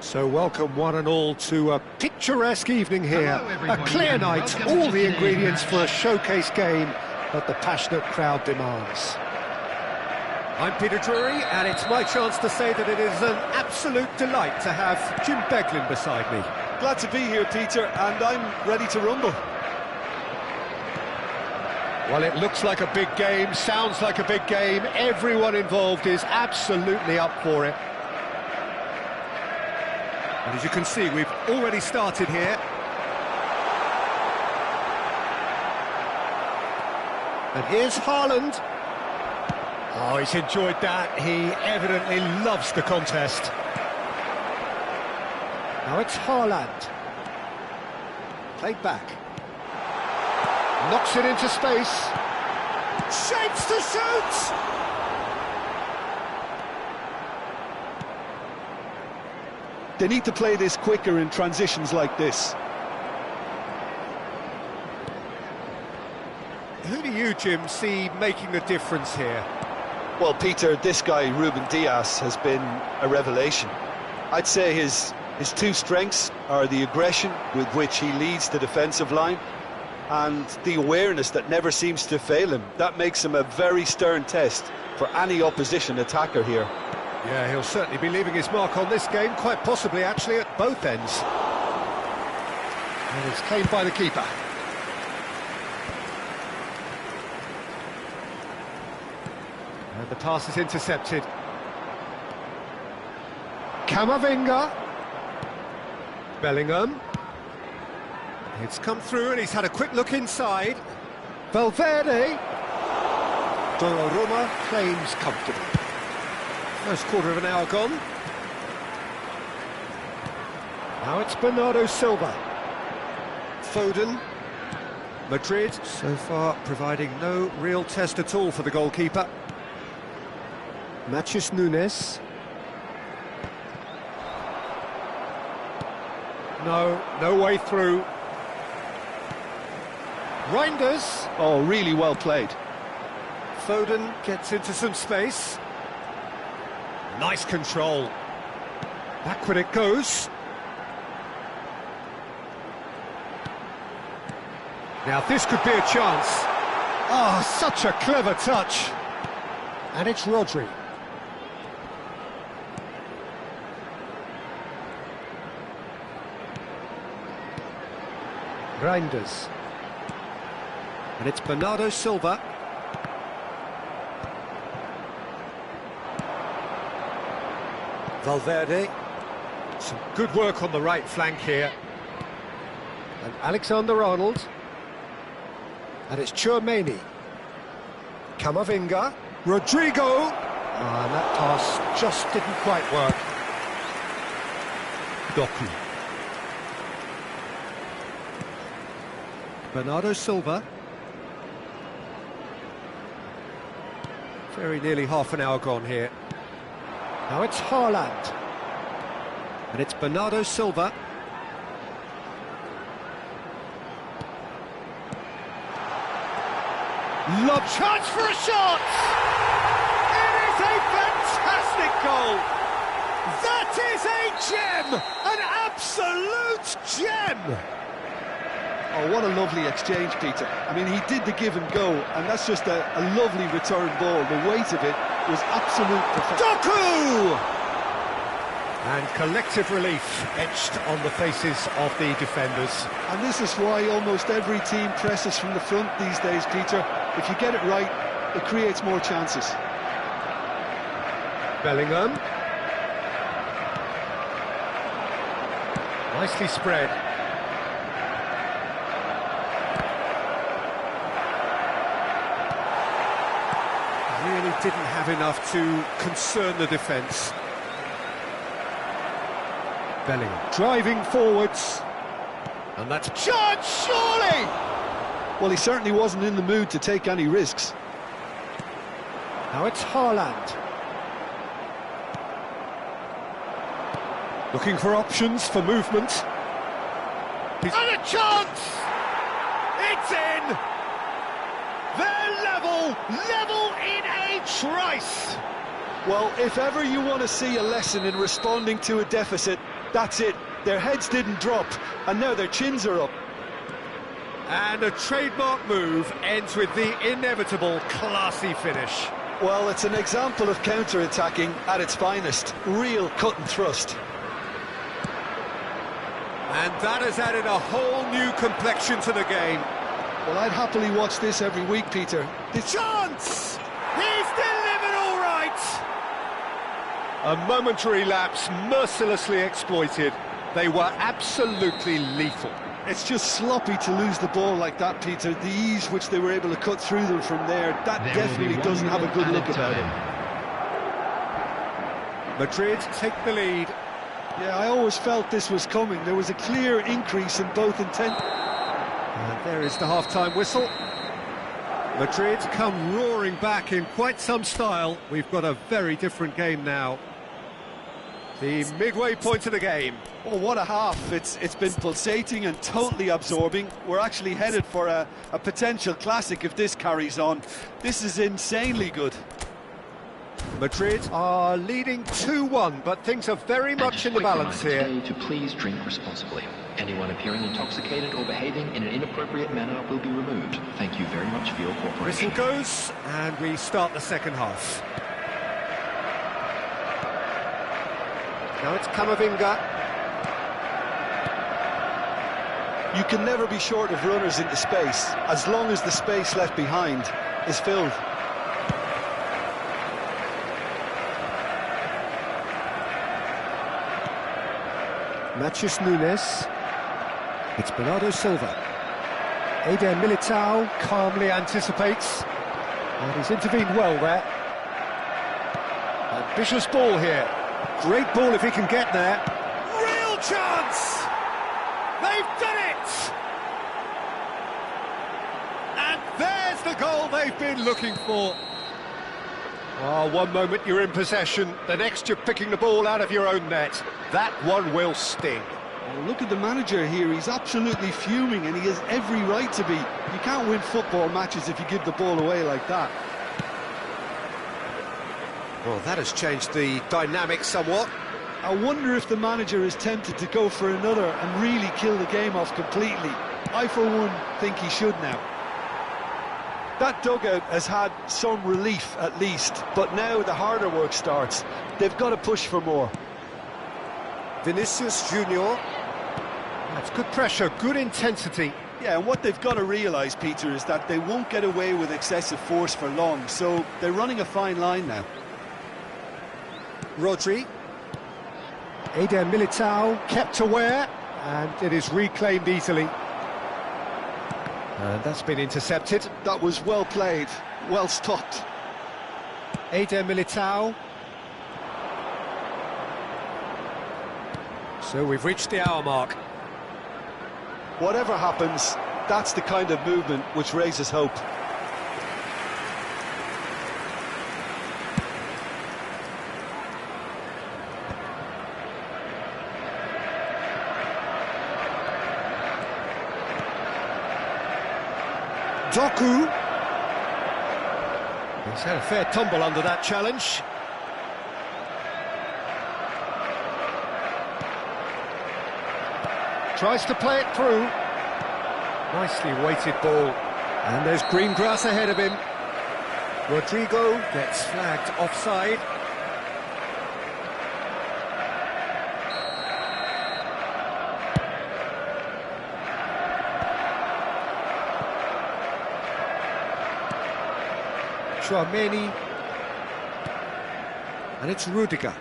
So welcome one and all to a picturesque evening here. A clear night, all the ingredients for a showcase game that the passionate crowd demands. I'm Peter Drury, and it's my chance to say that it is an absolute delight to have Jim Beglin beside me. Glad to be here, Peter, and I'm ready to rumble. Well, it looks like a big game, sounds like a big game. Everyone involved is absolutely up for it. And as you can see, we've already started here. And here's Haaland. Oh, he's enjoyed that. He evidently loves the contest. Now it's Haaland. Played back. Knocks it into space. Shapes to shoot! They need to play this quicker in transitions like this. Who do you, Jim, see making the difference here? Well, Peter, this guy, Ruben Dias, has been a revelation. I'd say his two strengths are the aggression with which he leads the defensive line and the awareness that never seems to fail him. That makes him a very stern test for any opposition attacker here. Yeah, he'll certainly be leaving his mark on this game, quite possibly actually at both ends. And it's claimed by the keeper. And the pass is intercepted. Camavinga. Bellingham. It's come through and he's had a quick look inside. Valverde. Donnarumma claims comfortably. First quarter of an hour gone. Now it's Bernardo Silva. Foden. Madrid so far providing no real test at all for the goalkeeper. Matheus Nunes. No way through. Reinders. Oh, really well played. Foden gets into some space. Nice control. Backward it goes. Now this could be a chance. Oh, such a clever touch. And it's Rodri. Reinders. And it's Bernardo Silva. Valverde. Some good work on the right flank here. And Alexander-Arnold. And it's Tchouaméni. Camavinga. Rodrigo. And that pass just didn't quite work. Doku. Bernardo Silva. Very nearly half an hour gone here. Now it's Haaland. And it's Bernardo Silva. Lob chance for a shot! It is a fantastic goal! That is a gem! An absolute gem! Oh, what a lovely exchange, Peter. I mean, he did the give and go, and that's just a lovely return ball. The weight of it was absolute perfection. Doku! And collective relief etched on the faces of the defenders. And this is why almost every team presses from the front these days, Peter. If you get it right, it creates more chances. Bellingham. Nicely spread. Really didn't have enough to concern the defence. Bellingham driving forwards. And that's chance, surely! Well, he certainly wasn't in the mood to take any risks. Now it's Haaland. Looking for options for movement. And a chance! It's in! They're level in a trice! Well, if ever you want to see a lesson in responding to a deficit, That's it. Their heads didn't drop, and now their chins are up. And a trademark move ends with the inevitable classy finish. Well, it's an example of counter-attacking at its finest. Real cut and thrust. And that has added a whole new complexion to the game. Well, I'd happily watch this every week, Peter. The chance! He's delivered all right! A momentary lapse mercilessly exploited. They were absolutely lethal. It's just sloppy to lose the ball like that, Peter. The ease which they were able to cut through them from there, that definitely doesn't have a good look about it. Madrid take the lead. Yeah, I always felt this was coming. There was a clear increase in both intent. And there is the half-time whistle. Madrid come roaring back in quite some style. We've got a very different game now. The midway point of the game. Oh, what a half. It's been pulsating and totally absorbing. We're actually headed for a potential classic if this carries on. This is insanely good. Madrid are leading 2-1, but things are very much in the balance here. To please drink responsibly. Anyone appearing intoxicated or behaving in an inappropriate manner will be removed. Thank you very much for your cooperation. Whistle goes, and we start the second half. Now it's Camavinga. You can never be short of runners into space, as long as the space left behind is filled. Matheus Nunes. It's Bernardo Silva. Eder Militao calmly anticipates. And he's intervened well there. Ambitious ball here. Great ball if he can get there. Real chance! They've done it! And there's the goal they've been looking for. Oh, one moment you're in possession, the next you're picking the ball out of your own net. That one will sting. Well, look at the manager here, he's absolutely fuming and he has every right to be. You can't win football matches if you give the ball away like that. Well, that has changed the dynamic somewhat. I wonder if the manager is tempted to go for another and really kill the game off completely. I, for one, think he should now. That dugout has had some relief, at least, but now the harder work starts. They've got to push for more. Vinicius Junior. That's good pressure, good intensity. Yeah, and what they've got to realise, Peter, is that they won't get away with excessive force for long, so they're running a fine line now. Rodri. Eder Militao kept aware, and it is reclaimed easily. And that's been intercepted. That was well played, well stopped. Eder Militao. So we've reached the hour mark. Whatever happens, that's the kind of movement which raises hope. Doku. He's had a fair tumble under that challenge. Tries to play it through. Nicely weighted ball. And there's green grass ahead of him. Rodrigo gets flagged offside. Chouameni, and it's Rudiger.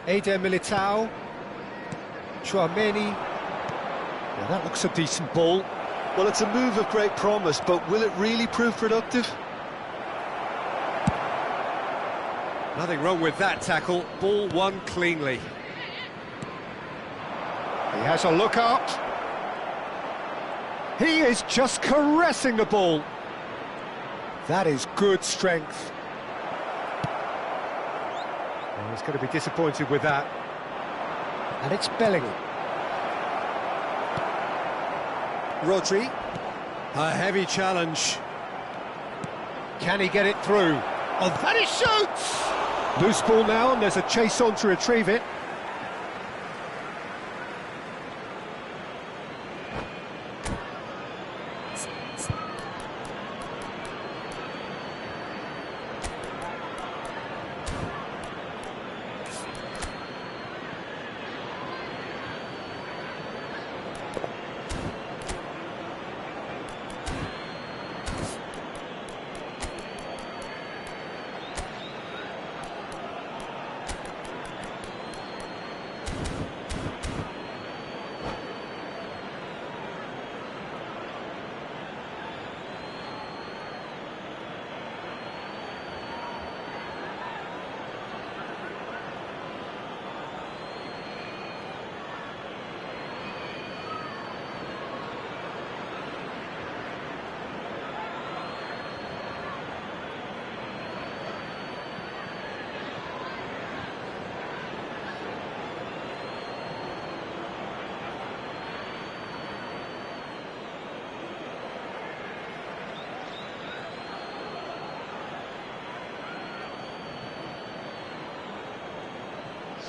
Eder Militao. Chouameni. Now that looks a decent ball. Well, it's a move of great promise, but will it really prove productive? Nothing wrong with that tackle. Ball won cleanly. He has a look up. He is just caressing the ball. That is good strength. Oh, he's going to be disappointed with that. And it's Bellingham. Rodri. A heavy challenge. Can he get it through? Oh, that he shoots! Loose ball now, and there's a chase on to retrieve it.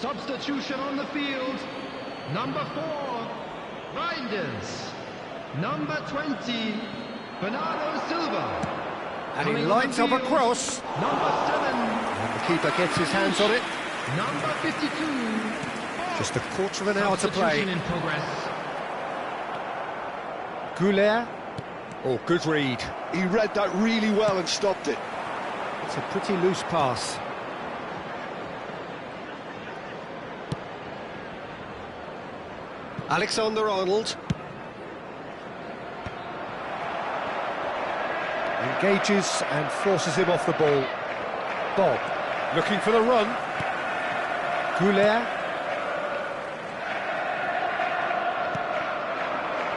Substitution on the field. Number 4, Reinders. Number 20, Bernardo Silva. And he lines up a cross. Number 7. And the keeper gets his hands on it. Number 52. Just a quarter of an hour to play. Substitution in progress. Goulet. Oh, good read. He read that really well and stopped it. It's a pretty loose pass. Alexander-Arnold. Engages and forces him off the ball. Bob, looking for the run. Goulet.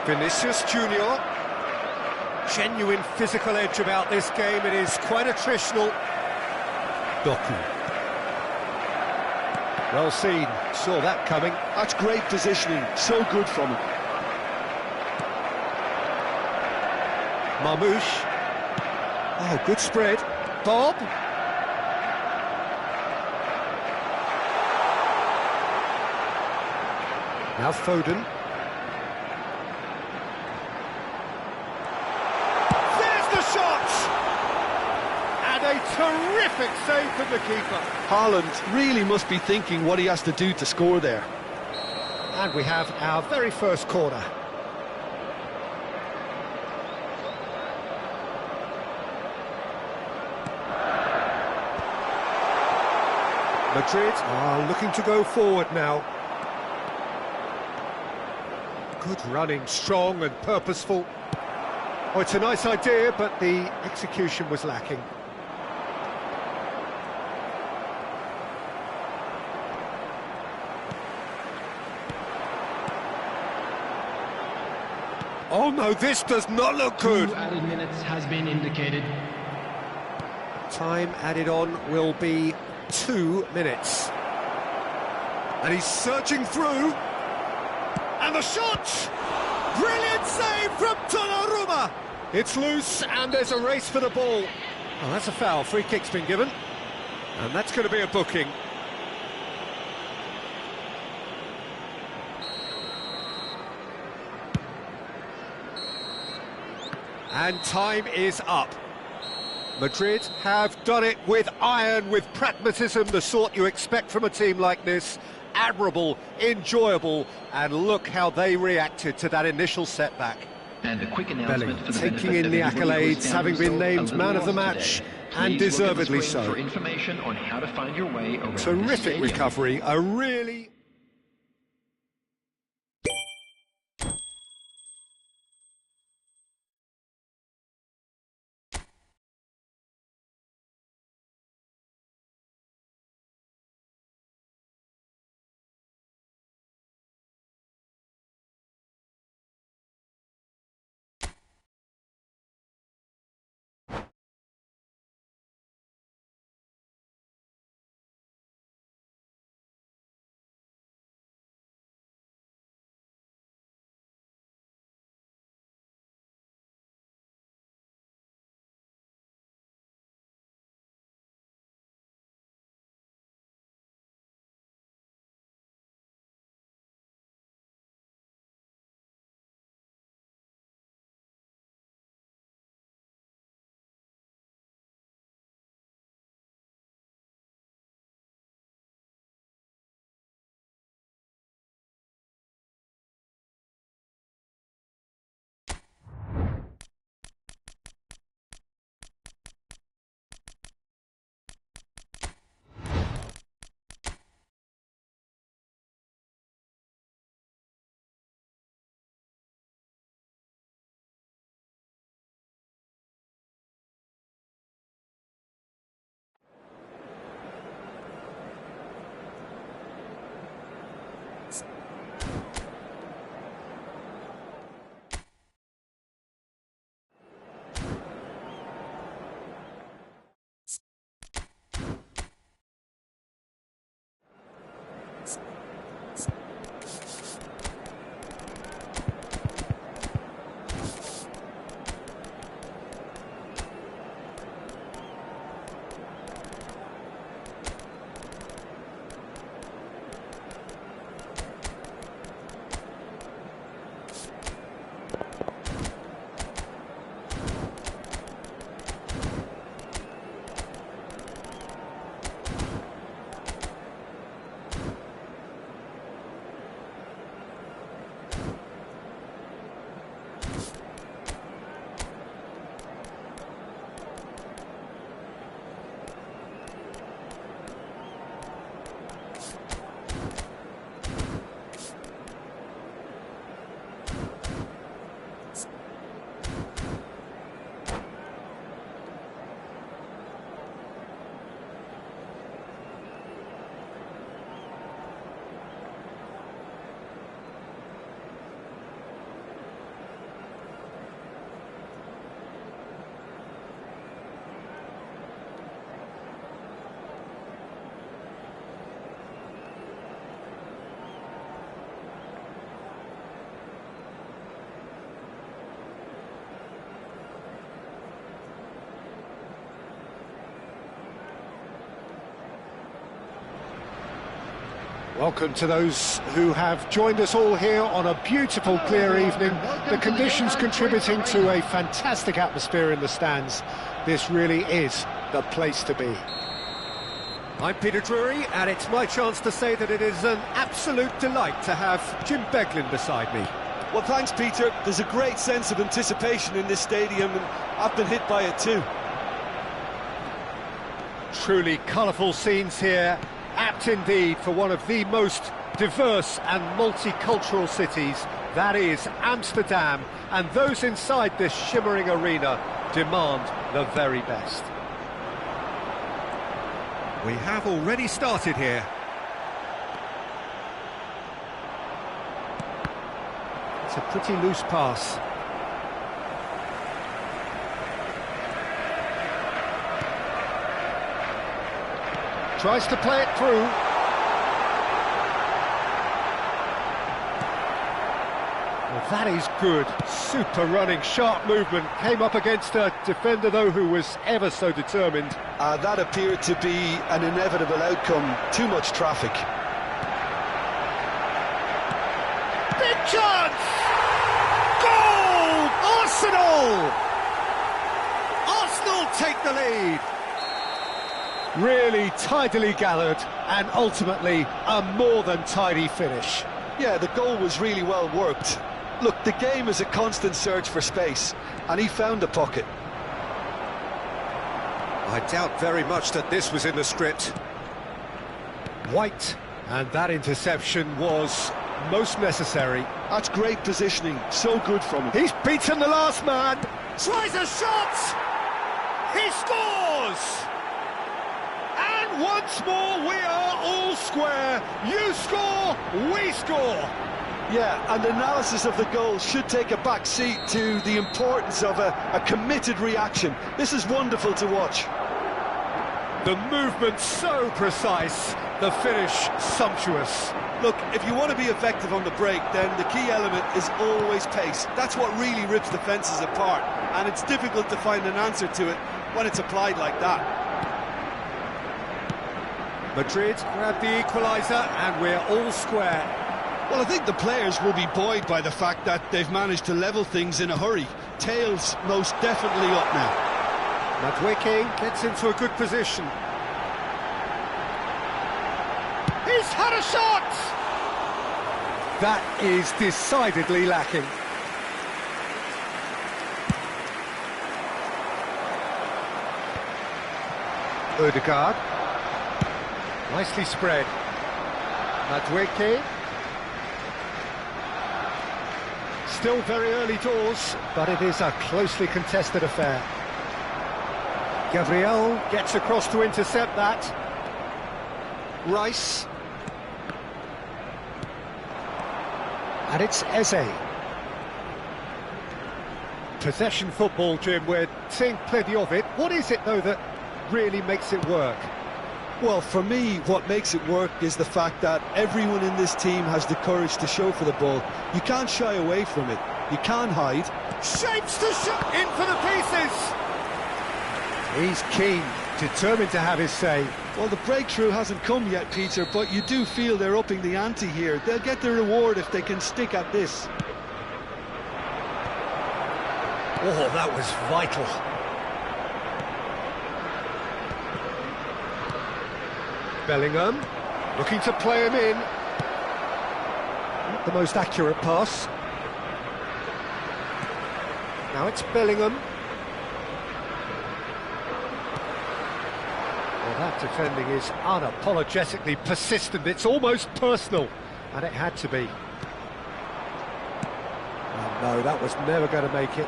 Vinicius Junior. Genuine physical edge about this game. It is quite attritional. Doku. Well seen. Saw that coming. That's great positioning. So good from him. Marmouche. Oh, good spread. Bob. Now Foden. There's the shot! And a terrific save from the keeper. Haaland really must be thinking what he has to do to score there. And we have our very first corner. Madrid are looking to go forward now. Good running, strong and purposeful. Oh, it's a nice idea, but the execution was lacking. Oh no, this does not look good. 2 added minutes has been indicated. Time added on will be 2 minutes. And he's searching through. And the shot! Brilliant save from Donnarumma! It's loose and there's a race for the ball. Oh, that's a foul. Free kick's been given. And that's going to be a booking. And time is up. Madrid have done it with iron, with pragmatism, the sort you expect from a team like this. Admirable, enjoyable, and look how they reacted to that initial setback. And a quick announcement for the Taking benefit in of the anybody who has accolades, found having been themselves named a man little of the lost match, today. and Please look at the deservedly screen so. for information on how to find your way around the Terrific stadium. recovery, a really... Welcome to those who have joined us all here on a beautiful, clear evening. The conditions contributing to a fantastic atmosphere in the stands. This really is the place to be. I'm Peter Drury, and it's my chance to say that it is an absolute delight to have Jim Beglin beside me. Well, thanks, Peter. There's a great sense of anticipation in this stadium, and I've been hit by it too. Truly colourful scenes here, apt indeed for one of the most diverse and multicultural cities, that is Amsterdam, and those inside this shimmering arena demand the very best. We have already started here. It's a pretty loose pass. Tries to play it through. Well, that is good. Super running, sharp movement. Came up against a defender, though, who was ever so determined. That appeared to be an inevitable outcome. Too much traffic. Big chance! Goal! Arsenal! Arsenal take the lead. Really tidily gathered, and ultimately a more than tidy finish. Yeah, the goal was really well worked. Look, the game is a constant search for space, and he found the pocket. I doubt very much that this was in the script. White, and that interception was most necessary. That's great positioning, so good from him. He's beaten the last man, tries a shot, he scores! And once more we are all square. You score, we score. Yeah, and analysis of the goal should take a back seat to the importance of a committed reaction. This is wonderful to watch. The movement so precise, the finish sumptuous. Look, if you want to be effective on the break, then the key element is always pace. That's what really rips defences apart, and it's difficult to find an answer to it when it's applied like that. Madrid grab the equaliser, and we're all square. Well, I think the players will be buoyed by the fact that they've managed to level things in a hurry. Tails most definitely up now. Madwicking gets into a good position. He's had a shot! That is decidedly lacking. Odegaard. Nicely spread. Madwicking. Still very early doors, but it is a closely contested affair. Gabriel gets across to intercept that. Rice. And it's Eze. Possession football, Jim, we're seeing plenty of it. What is it, though, that really makes it work? Well, for me, what makes it work is the fact that everyone in this team has the courage to show for the ball. You can't shy away from it. You can't hide. Shapes to shoot in for the pieces. He's keen, determined to have his say. Well, the breakthrough hasn't come yet, Peter, but you do feel they're upping the ante here. They'll get the reward if they can stick at this. Oh, that was vital. Bellingham, looking to play him in. Not the most accurate pass. Now it's Bellingham. Well, that defending is unapologetically persistent. It's almost personal, and it had to be. Oh, no, that was never going to make it.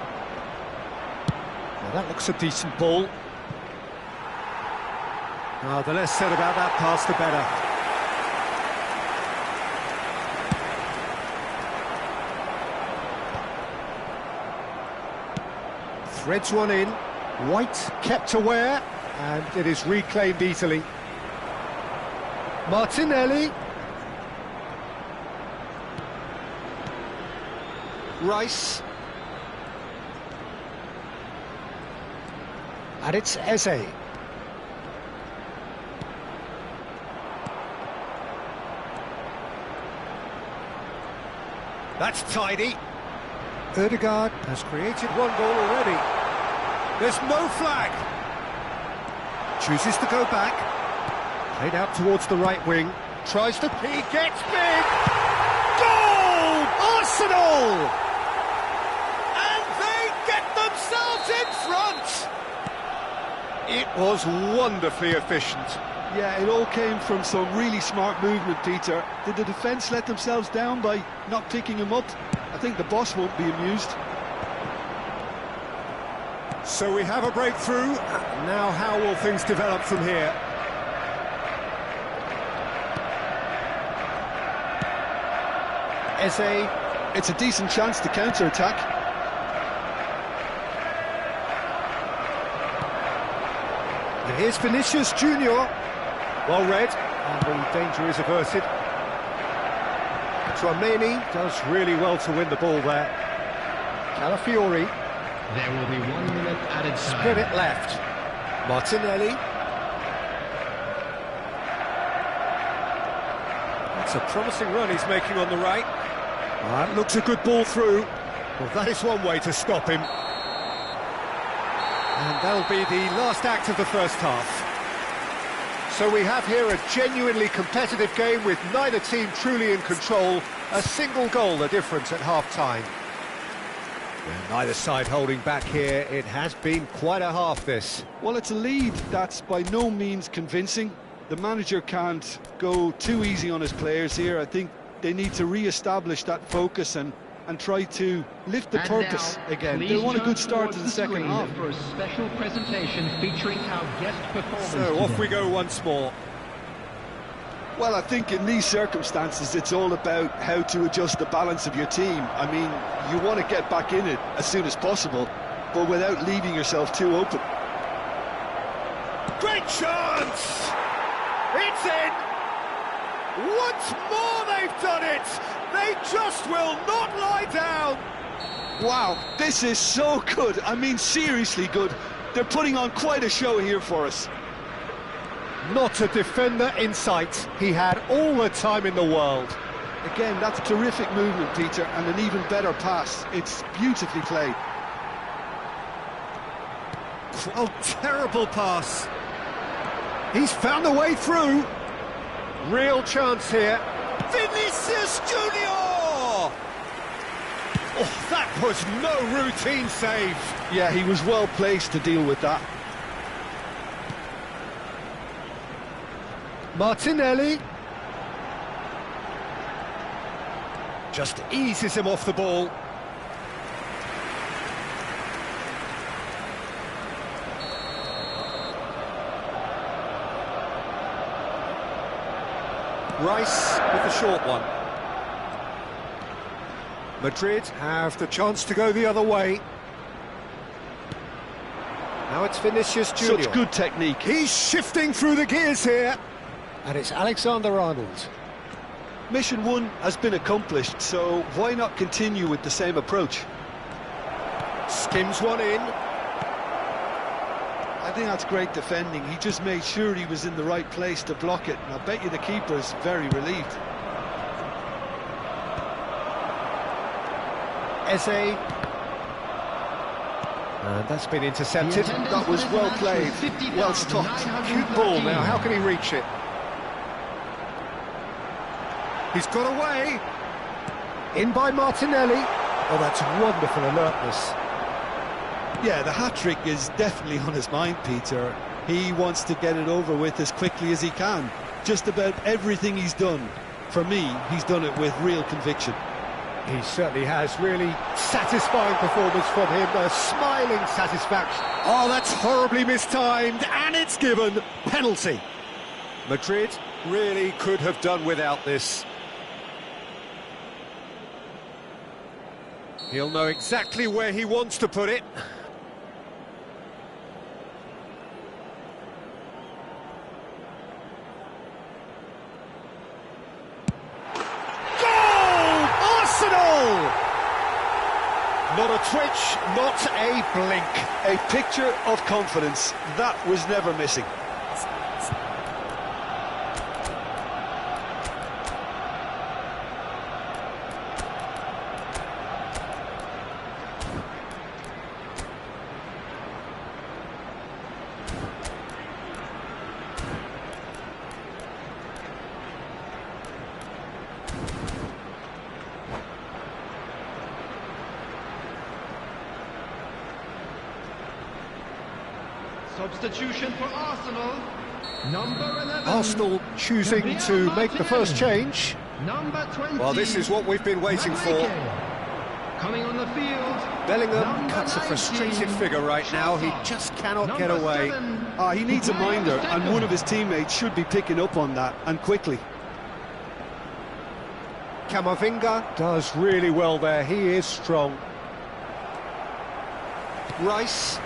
Well, that looks a decent ball. Oh, the less said about that pass, the better. Threads one in. White kept aware, and it is reclaimed easily. Martinelli. Rice. And it's Eze. That's tidy. Ødegaard has created one goal already. There's no flag. Chooses to go back. Played out towards the right wing. Tries to... He gets big! Goal! Arsenal! And they get themselves in front! It was wonderfully efficient. Yeah, it all came from some really smart movement, Peter. Did the defence let themselves down by not picking him up? I think the boss won't be amused. So we have a breakthrough. Now how will things develop from here? It's a decent chance to counter-attack. And here's Vinicius Junior. Well read, and the danger is averted. Tchouaméni does really well to win the ball there. Calafiori. There will be 1 minute added time. Spirit left. Martinelli. That's a promising run he's making on the right. That looks a good ball through. Well, that is one way to stop him. And that'll be the last act of the first half. So we have here a genuinely competitive game with neither team truly in control. A single goal the difference at half-time. Neither side holding back here. It has been quite a half, this. Well, it's a lead that's by no means convincing. The manager can't go too easy on his players here. I think they need to re-establish that focus and try to lift the purpose again. They want a good start to the second half. For a special presentation featuring our guest performance. So off we go once more. Well, I think in these circumstances it's all about how to adjust the balance of your team. I mean, you want to get back in it as soon as possible, but without leaving yourself too open. Great chance! It's in! Once more they've done it! They just will not lie down! Wow, this is so good. I mean, seriously good. They're putting on quite a show here for us. Not a defender in sight. He had all the time in the world. Again, that's terrific movement, Peter, and an even better pass. It's beautifully played. Oh, terrible pass. He's found a way through. Real chance here. Vinicius Junior! Oh, that was no routine save. Yeah, he was well placed to deal with that. Martinelli. Just eases him off the ball. Rice with the short one. Madrid have the chance to go the other way. Now it's Vinicius Junior. Such good technique. He's shifting through the gears here. And it's Alexander-Arnold. Mission 1 has been accomplished, so why not continue with the same approach? Skims one in. I think that's great defending. He just made sure he was in the right place to block it, and I bet you the keeper's very relieved. Eze. And that's been intercepted. That was well played, well stopped. Cute ball now, how can he reach it? He's got away. In by Martinelli. Oh, that's wonderful alertness. Yeah, the hat-trick is definitely on his mind, Peter. He wants to get it over with as quickly as he can. Just about everything he's done, for me, he's done it with real conviction. He certainly has. Really satisfying performance from him. A smiling satisfaction. Oh, that's horribly mistimed, and it's given. Penalty. Madrid really could have done without this. He'll know exactly where he wants to put it. Not a twitch, not a blink. A picture of confidence. That was never missing. Substitution for Arsenal. Number 11. Arsenal choosing to make the first change. Number 20. Well, this is what we've been waiting for. Coming on the field. Bellingham cuts a frustrated figure right now. He just cannot get away. He needs a minder, and one of his teammates should be picking up on that, and quickly. Camavinga does really well there. He is strong. Rice.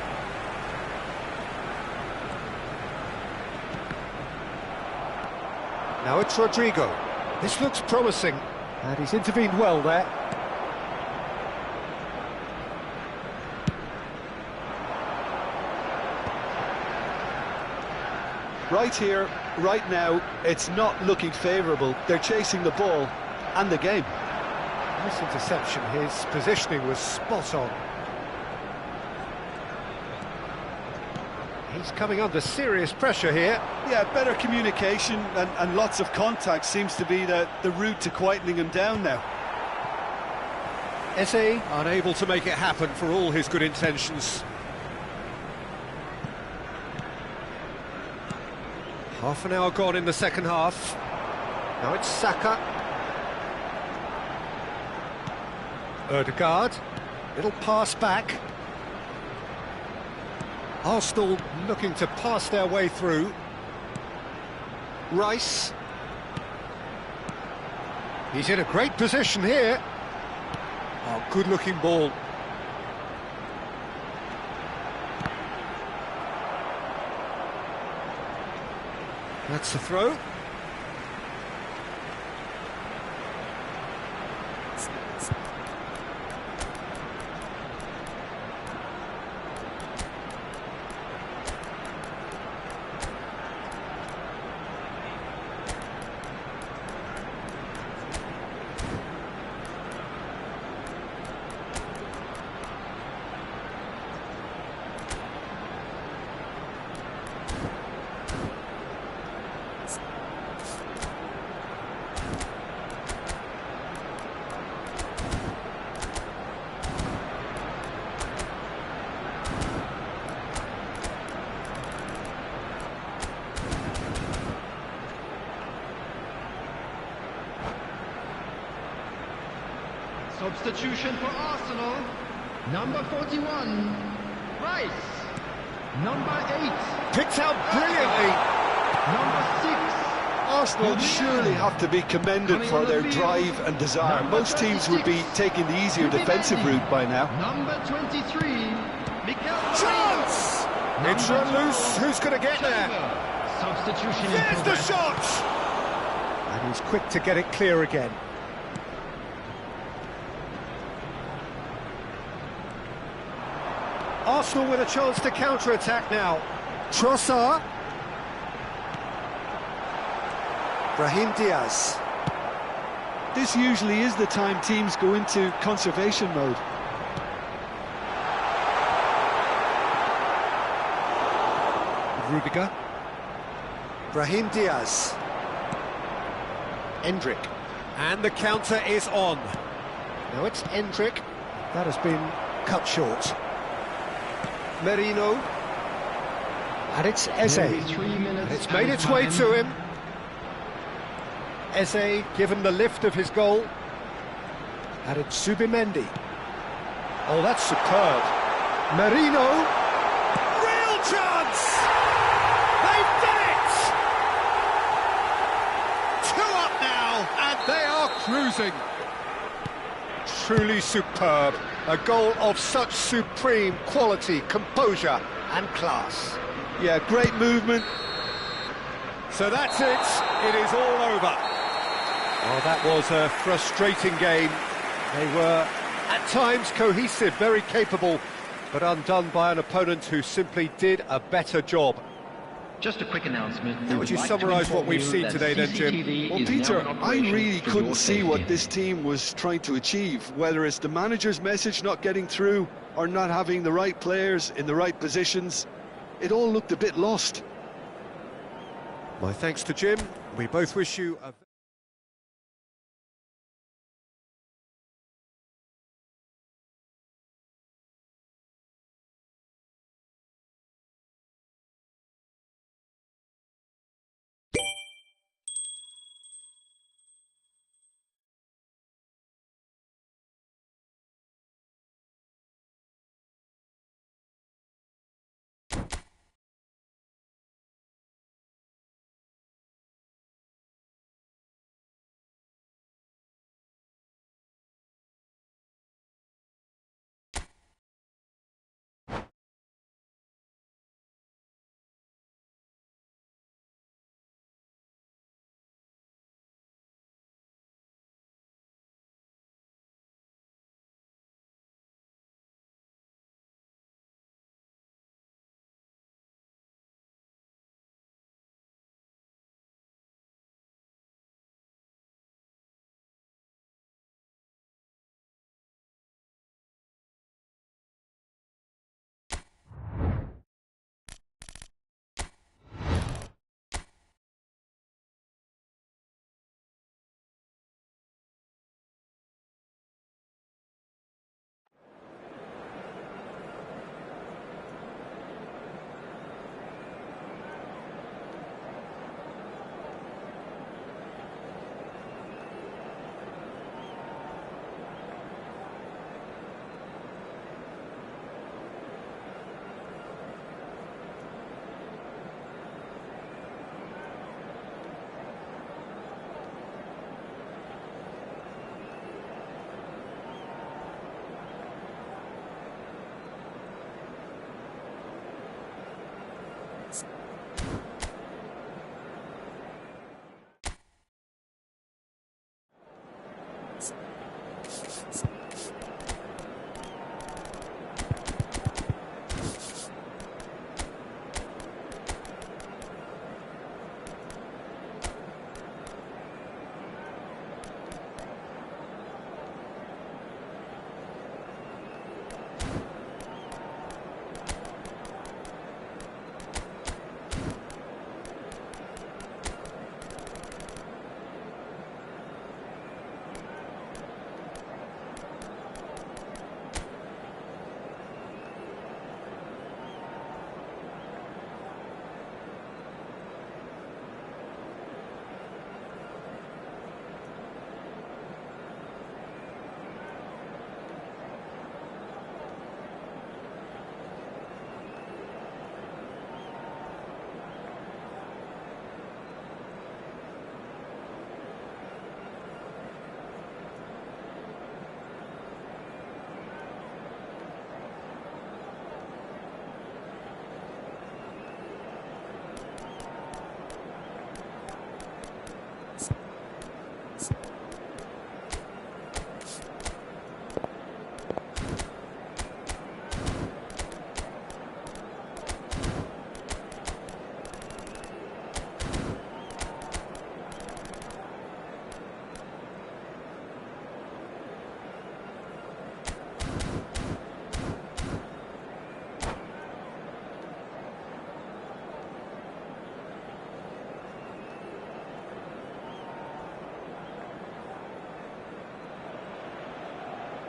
Now it's Rodrigo. This looks promising, and he's intervened well there. Right here, right now, it's not looking favourable. They're chasing the ball and the game. Nice interception. His positioning was spot on. He's coming under serious pressure here. Yeah, better communication and lots of contact seems to be the route to quietening him down now. Eze unable to make it happen for all his good intentions. Half an hour gone in the second half. Now it's Saka. Ødegaard. Little pass back. Arsenal looking to pass their way through. Rice. He's in a great position here. Oh, good-looking ball. That's the throw. Substitution for Arsenal. Number 41. Rice. Number 8. Picked out brilliantly. Number 6. Arsenal surely have to be commended for their drive and desire. Most teams would be taking the easier defensive route by now. Number 23. Chance! It's run loose. Who's going to get there? Substitution. There's the shot! And he's quick to get it clear again. Arsenal with a chance to counter-attack now. Trossard. Brahim Diaz. This usually is the time teams go into conservation mode. Rudiger. Brahim Diaz. Endrick. And the counter is on. Now it's Endrick. That has been cut short. Merino. And it's Eze. And it's made its way to him. Eze given the lift of his goal. And it's Zubimendi. Oh, that's superb. Merino. Real chance! They've done it! 2 up now, and they are cruising. Truly superb. A goal of such supreme quality, composure and class. Yeah, great movement. So that's it. It is all over. Oh, that was a frustrating game. They were, at times, cohesive, very capable, but undone by an opponent who simply did a better job. Just a quick announcement. How would you summarise what we've seen today then, Jim? Well, Peter, I really couldn't see what this team was trying to achieve, whether it's the manager's message not getting through or not having the right players in the right positions. It all looked a bit lost. My thanks to Jim. We both wish you a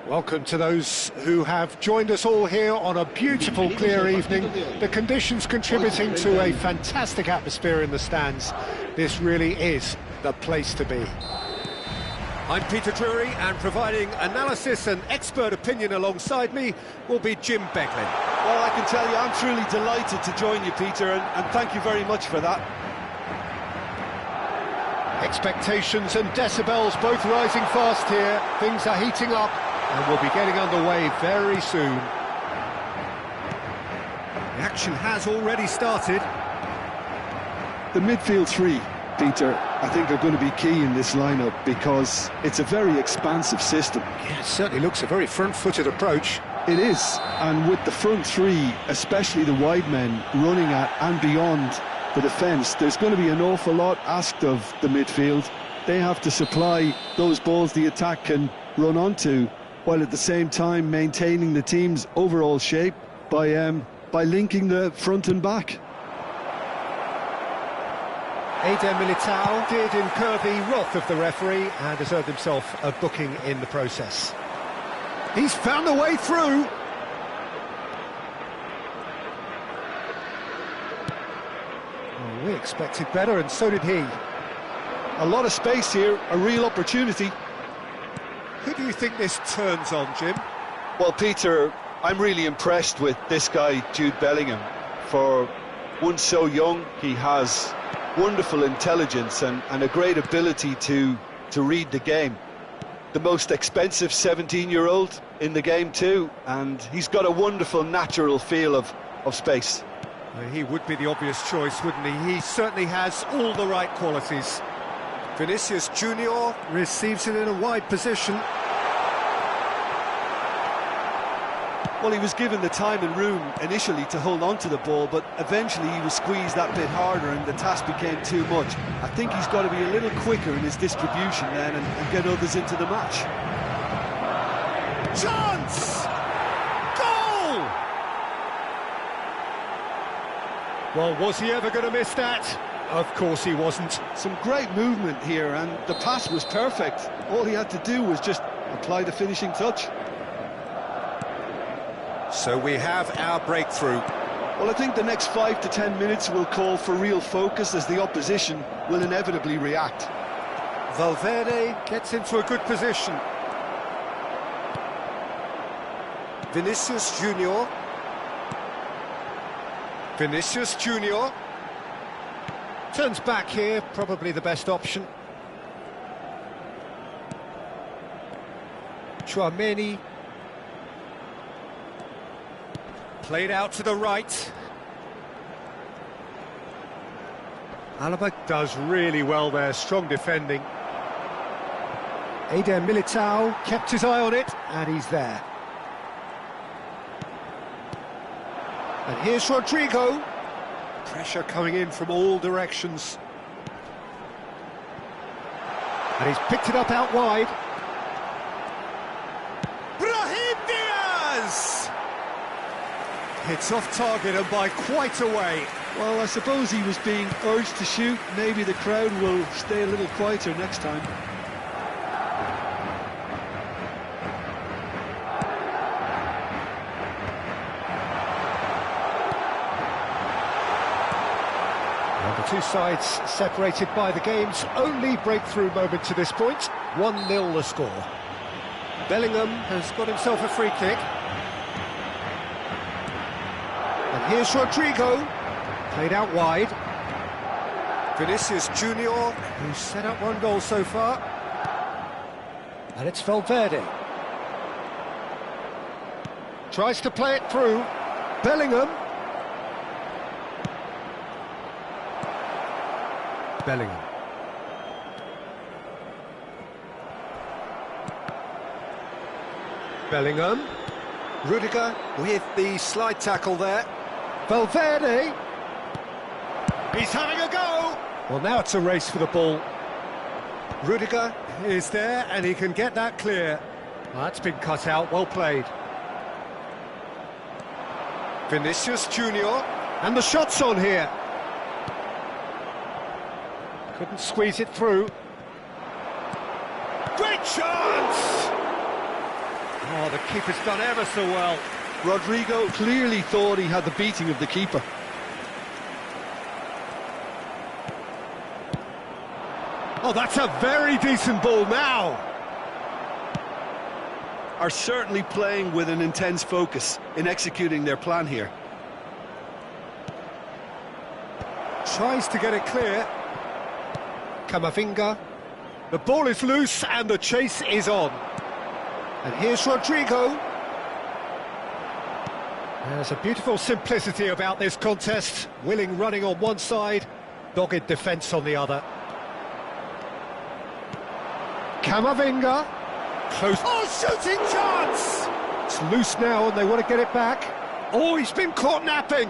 Welcome to those who have joined us all here on a beautiful, clear evening. The conditions contributing to a fantastic atmosphere in the stands. This really is the place to be. I'm Peter Drury, and providing analysis and expert opinion alongside me will be Jim Becklin. Well, I can tell you, I'm truly delighted to join you, Peter, and thank you very much for that. Expectations and decibels both rising fast here. Things are heating up, and we'll be getting underway very soon. The action has already started. The midfield three, Peter, I think are going to be key in this lineup because it's a very expansive system. Yeah, it certainly looks a very front-footed approach. It is, and with the front three, especially the wide men, running at and beyond the defence, there's going to be an awful lot asked of the midfield. They have to supply those balls the attack can run onto, while at the same time maintaining the team's overall shape by linking the front and back. Eder Militao did incur the wrath of the referee and has earned himself a booking in the process. He's found a way through. Oh, we expected better, and so did he. A lot of space here, a real opportunity. Who do you think this turns on, Jim? Well, Peter, I'm really impressed with this guy, Jude Bellingham. For one so young, he has wonderful intelligence and a great ability to read the game. The most expensive 17-year-old in the game too, and he's got a wonderful natural feel of space. Well, he would be the obvious choice, wouldn't he? He certainly has all the right qualities. Vinicius Junior receives it in a wide position. Well, he was given the time and room initially to hold on to the ball, but eventually he was squeezed that bit harder and the task became too much. I think he's got to be a little quicker in his distribution then and get others into the match. Chance! Goal! Well, was he ever going to miss that? Of course he wasn't. Some great movement here, and the pass was perfect. All he had to do was just apply the finishing touch. So we have our breakthrough. Well, I think the next 5 to 10 minutes will call for real focus as the opposition will inevitably react. Valverde gets into a good position. Vinicius Junior. Vinicius Junior. Turns back here, probably the best option. Chouameni. Played out to the right. Alaba does really well there, strong defending. Eder Militao kept his eye on it, and he's there. And here's Rodrigo. Pressure coming in from all directions. And he's picked it up out wide. Brahim Diaz! Hits off target and by quite a way. Well, I suppose he was being urged to shoot. Maybe the crowd will stay a little quieter next time. Well, the two sides separated by the game's only breakthrough moment to this point. 1-0 the score. Bellingham has got himself a free kick. And here's Rodrigo, played out wide. Vinicius Junior, who's set up one goal so far. And it's Valverde. Tries to play it through. Bellingham. Bellingham. Bellingham. Rudiger with the slide tackle there. Valverde. He's having a go! Well, now it's a race for the ball. Rudiger is there, and he can get that clear. Well, that's been cut out, well played. Vinicius Junior, and the shot's on here. Couldn't squeeze it through. Great chance! Oh, the keeper's done ever so well. Rodrigo clearly thought he had the beating of the keeper. Oh, that's a very decent ball now. Are certainly playing with an intense focus in executing their plan here. Tries to get it clear. Camavinga. The ball is loose and the chase is on. And here's Rodrigo. There's a beautiful simplicity about this contest. Willing running on one side, dogged defence on the other. Camavinga. Close. Oh, shooting chance! It's loose now and they want to get it back. Oh, he's been caught napping.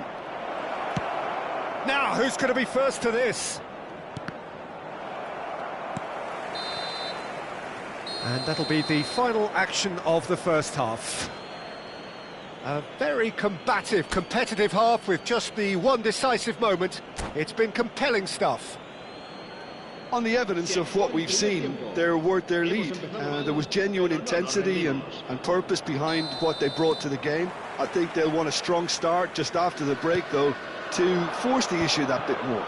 Now, who's going to be first to this? And that'll be the final action of the first half. A very combative, competitive half with just the one decisive moment. It's been compelling stuff. On the evidence of what we've seen, they're worth their lead. There was genuine intensity and purpose behind what they brought to the game. I think they'll want a strong start just after the break, though, to force the issue that bit more.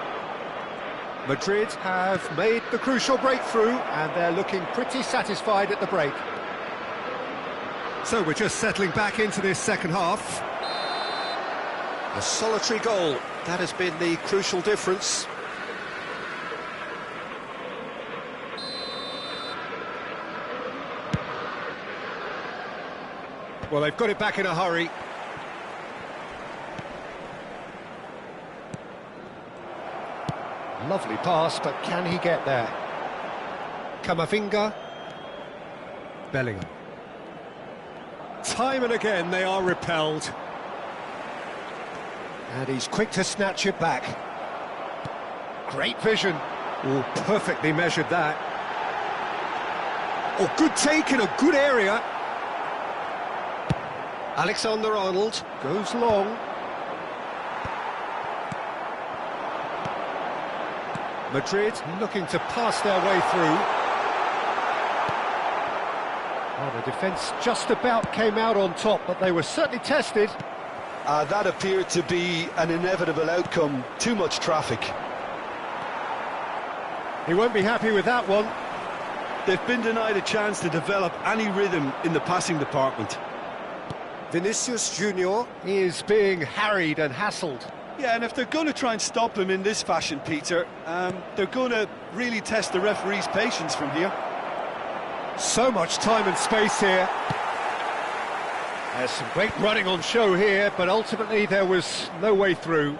Madrid have made the crucial breakthrough and they're looking pretty satisfied at the break. So we're just settling back into this second half. A solitary goal, that has been the crucial difference. Well, they've got it back in a hurry. Lovely pass, but can he get there? Camavinga. Bellingham. Time and again they are repelled. And he's quick to snatch it back. Great vision. Oh, perfectly measured that. Oh, good take in a good area. Alexander-Arnold goes long. Madrid looking to pass their way through. Well, the defence just about came out on top, but they were certainly tested. That appeared to be an inevitable outcome. Too much traffic. He won't be happy with that one. They've been denied a chance to develop any rhythm in the passing department. Vinicius Junior is being harried and hassled. Yeah, and if they're going to try and stop him in this fashion, Peter, they're going to really test the referee's patience from here. So much time and space here. There's some great running on show here, but ultimately there was no way through.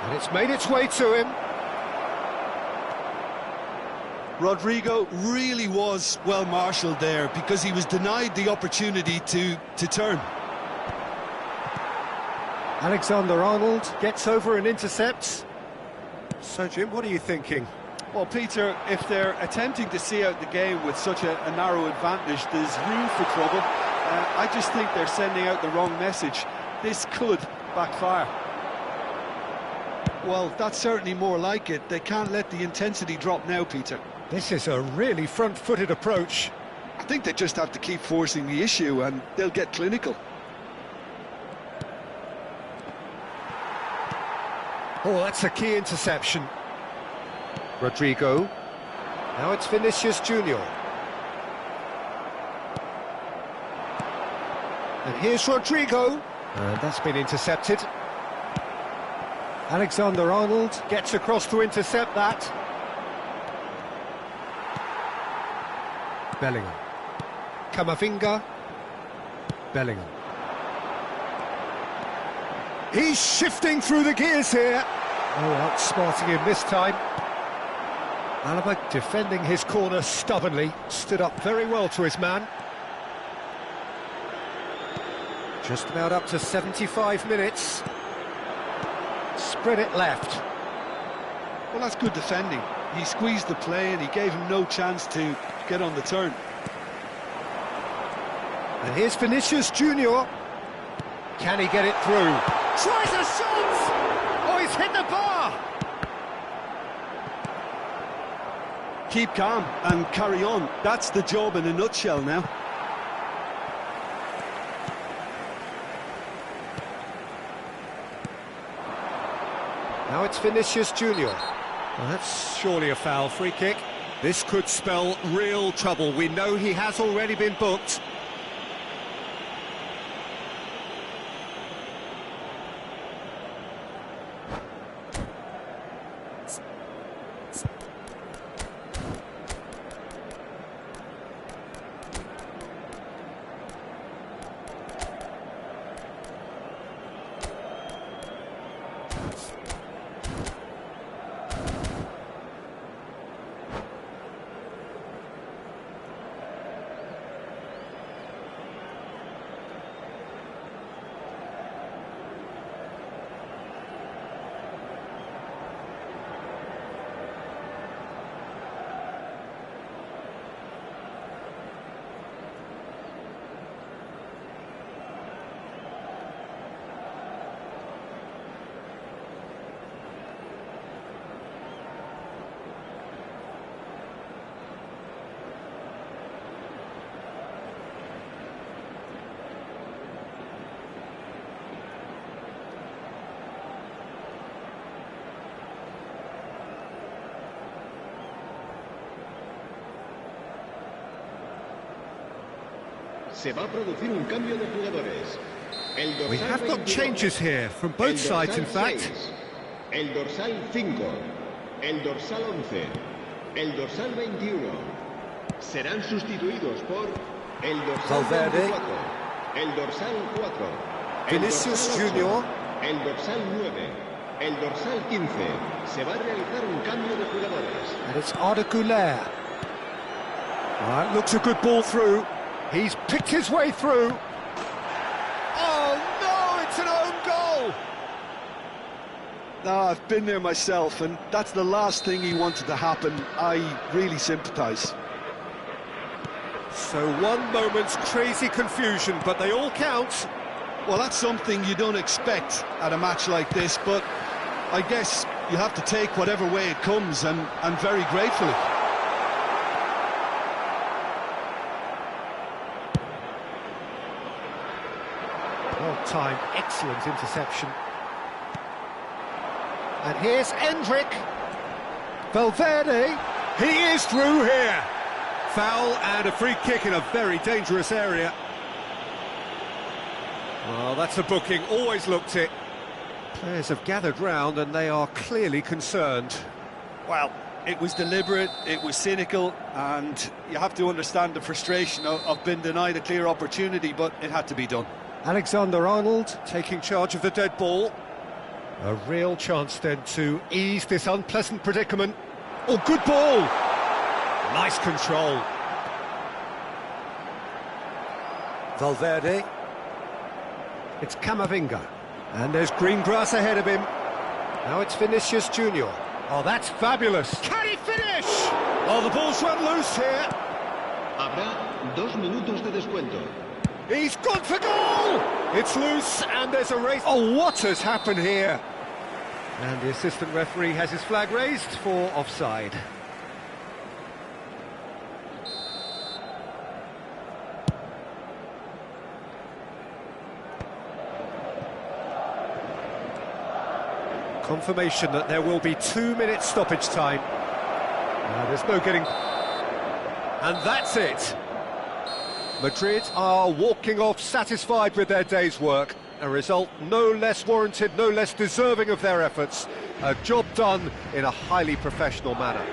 And it's made its way to him. Rodrigo really was well marshalled there because he was denied the opportunity to turn. Alexander-Arnold gets over and intercepts. So, Jim, what are you thinking? Well, Peter, if they're attempting to see out the game with such a narrow advantage, there's room for trouble. I just think they're sending out the wrong message. This could backfire. Well, that's certainly more like it. They can't let the intensity drop now, Peter. This is a really front-footed approach. I think they just have to keep forcing the issue and they'll get clinical. Oh, that's a key interception. Rodrigo. Now it's Vinicius Junior. And here's Rodrigo. And that's been intercepted. Alexander-Arnold gets across to intercept that. Bellingham. Camavinga. Bellingham. He's shifting through the gears here. Oh, outsmarting him this time. Alaba defending his corner stubbornly, stood up very well to his man. Just about up to 75 minutes. Spread it left. Well, that's good defending. He squeezed the play and he gave him no chance to get on the turn. And here's Vinicius Junior. Can he get it through? Tries a shot! Oh, he's hit the bar! Keep calm and carry on. That's the job in a nutshell now. Now it's Vinicius Junior. Well, that's surely a foul. Free kick. This could spell real trouble. We know he has already been booked. Se va a producir un cambio de jugadores. We have got changes here from both sides, in fact. El dorsal 5, el dorsal 11, el dorsal 21 serán sustituidos por el dorsal Valverde, 24, el dorsal 4, Vinicius el dorsal 8, Junior, el dorsal 9, el dorsal 15. Se va a realizar un cambio de jugadores. and it's Arda Güler. All right, looks a good ball through. He's picked his way through. Oh no, it's an own goal! No, I've been there myself, and that's the last thing he wanted to happen. I really sympathise. So one moment's crazy confusion, but they all count. Well, that's something you don't expect at a match like this, but I guess you have to take whatever way it comes, and very gratefully. Well-timed, excellent interception. And here's Endrick. Valverde. He is through here. Foul and a free kick in a very dangerous area. Well, that's a booking, always looked it. Players have gathered round and they are clearly concerned. Well, it was deliberate, it was cynical, and you have to understand the frustration of being denied a clear opportunity, but it had to be done. Alexander-Arnold taking charge of the dead ball. A real chance then to ease this unpleasant predicament. Oh, good ball! Nice control. Valverde. It's Camavinga. And there's green grass ahead of him. Now it's Vinicius Junior. Oh, that's fabulous. Can he finish? Oh, the ball's run loose here. Habrá 2 minutos de descuento. He's gone for goal! It's loose and there's a race. Oh, what has happened here? And the assistant referee has his flag raised for offside. Confirmation that there will be 2 minutes stoppage time. There's no getting... And that's it! Madrid are walking off satisfied with their day's work. A result no less warranted, no less deserving of their efforts. A job done in a highly professional manner.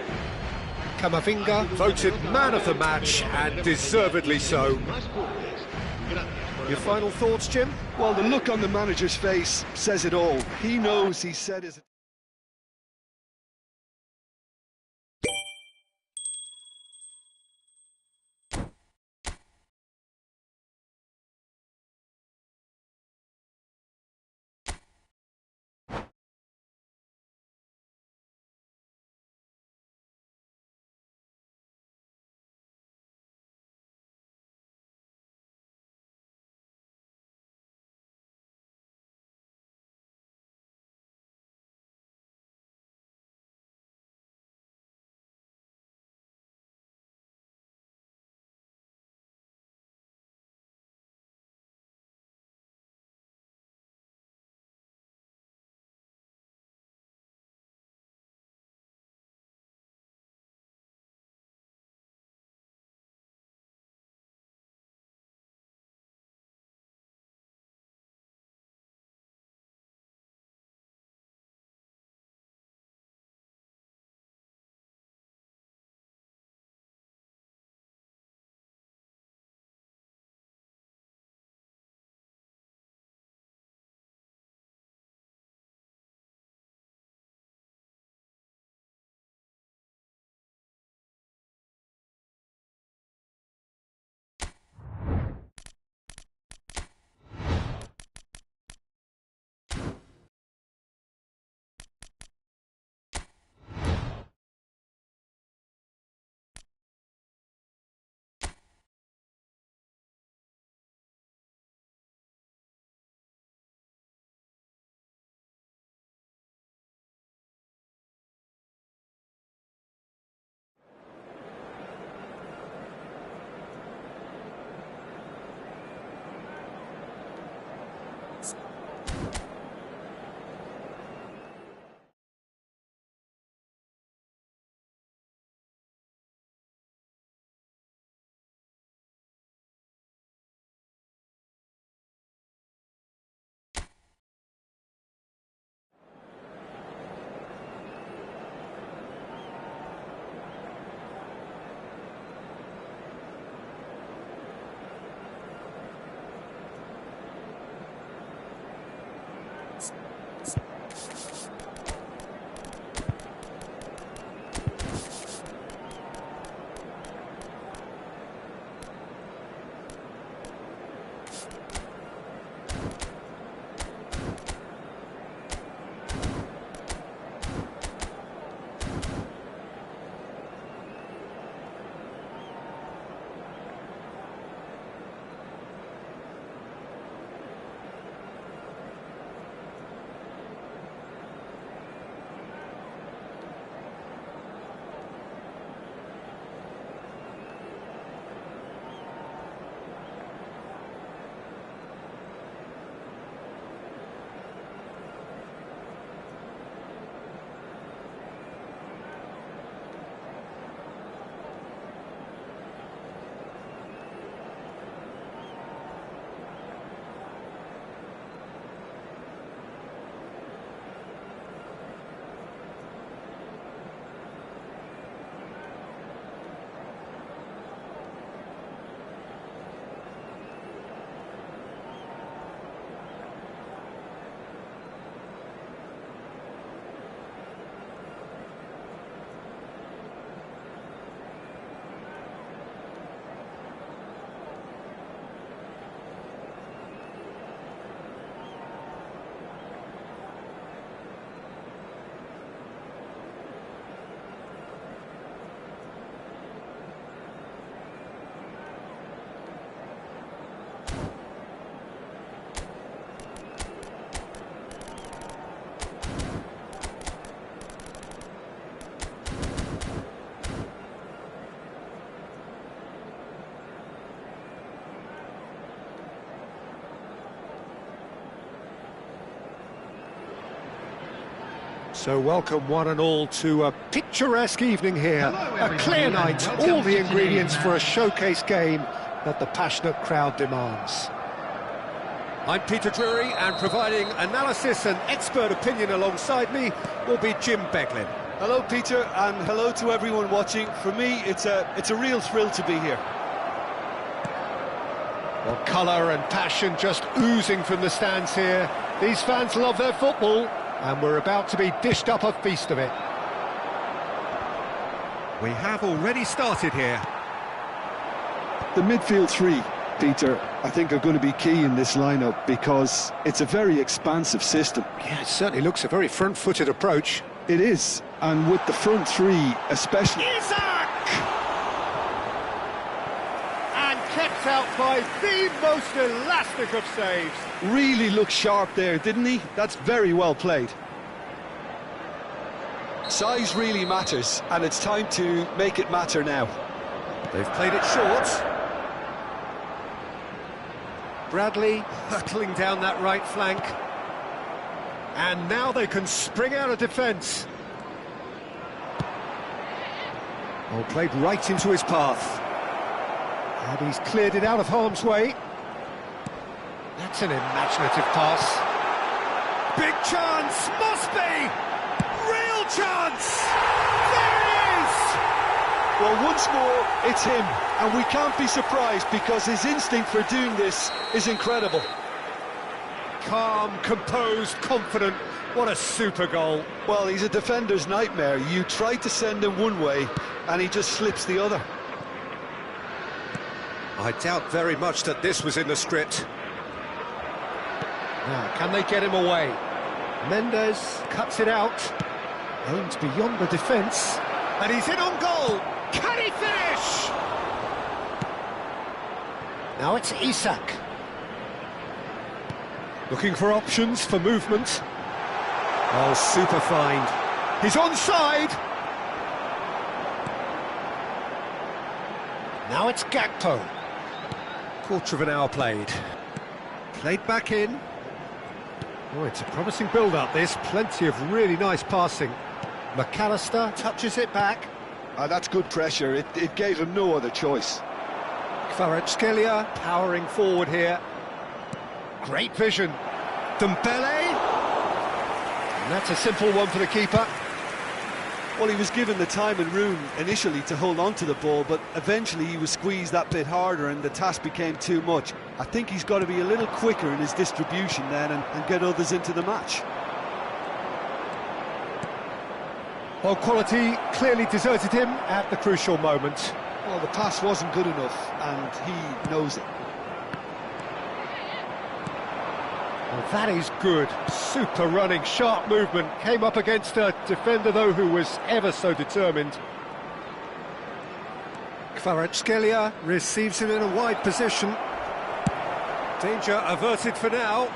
Camavinga voted man of the match, and deservedly so. Your final thoughts, Jim? Well, the look on the manager's face says it all. He knows he said his... So welcome one and all to a picturesque evening here. A clear night, all the ingredients for a showcase game that the passionate crowd demands. I'm Peter Drury, and providing analysis and expert opinion alongside me will be Jim Beglin. Hello, Peter, and hello to everyone watching. For me, it's a real thrill to be here. Well, colour and passion just oozing from the stands here. These fans love their football, and we're about to be dished up a feast of it. We have already started here. The midfield three, Peter, I think are going to be key in this lineup because it's a very expansive system. Yeah, it certainly looks a very front-footed approach. It is, and with the front three especially... Kept out by the most elastic of saves. Really looked sharp there, didn't he? That's very well played. Size really matters, and it's time to make it matter now. They've played it short. Bradley hurtling down that right flank. And now they can spring out of defence. Oh, played right into his path. And he's cleared it out of harm's way. That's an imaginative pass. Big chance, must be! Real chance! There it is! Well, once more, it's him. And we can't be surprised because his instinct for doing this is incredible. Calm, composed, confident. What a super goal. Well, he's a defender's nightmare. You try to send him one way, and he just slips the other. I doubt very much that this was in the script. Now, can they get him away? Mendes cuts it out. Aims beyond the defence. And he's in on goal. Can he finish? Now it's Isak. Looking for options for movement. Oh, super find. He's onside. Now it's Gakpo. Quarter of an hour played. Played back in. Oh, it's a promising build-up, this. Plenty of really nice passing. McAllister touches it back. That's good pressure. It gave him no other choice. Kvaratskhelia powering forward here. Great vision. Dembele. And that's a simple one for the keeper. Well, he was given the time and room initially to hold on to the ball, but eventually he was squeezed that bit harder and the task became too much. I think he's got to be a little quicker in his distribution then and get others into the match. Well, quality clearly deserted him at the crucial moment. Well, the pass wasn't good enough and he knows it. Well, that is good. Super running, sharp movement. Came up against a defender, though, who was ever so determined. Kvaratskhelia receives him in a wide position. Danger averted for now.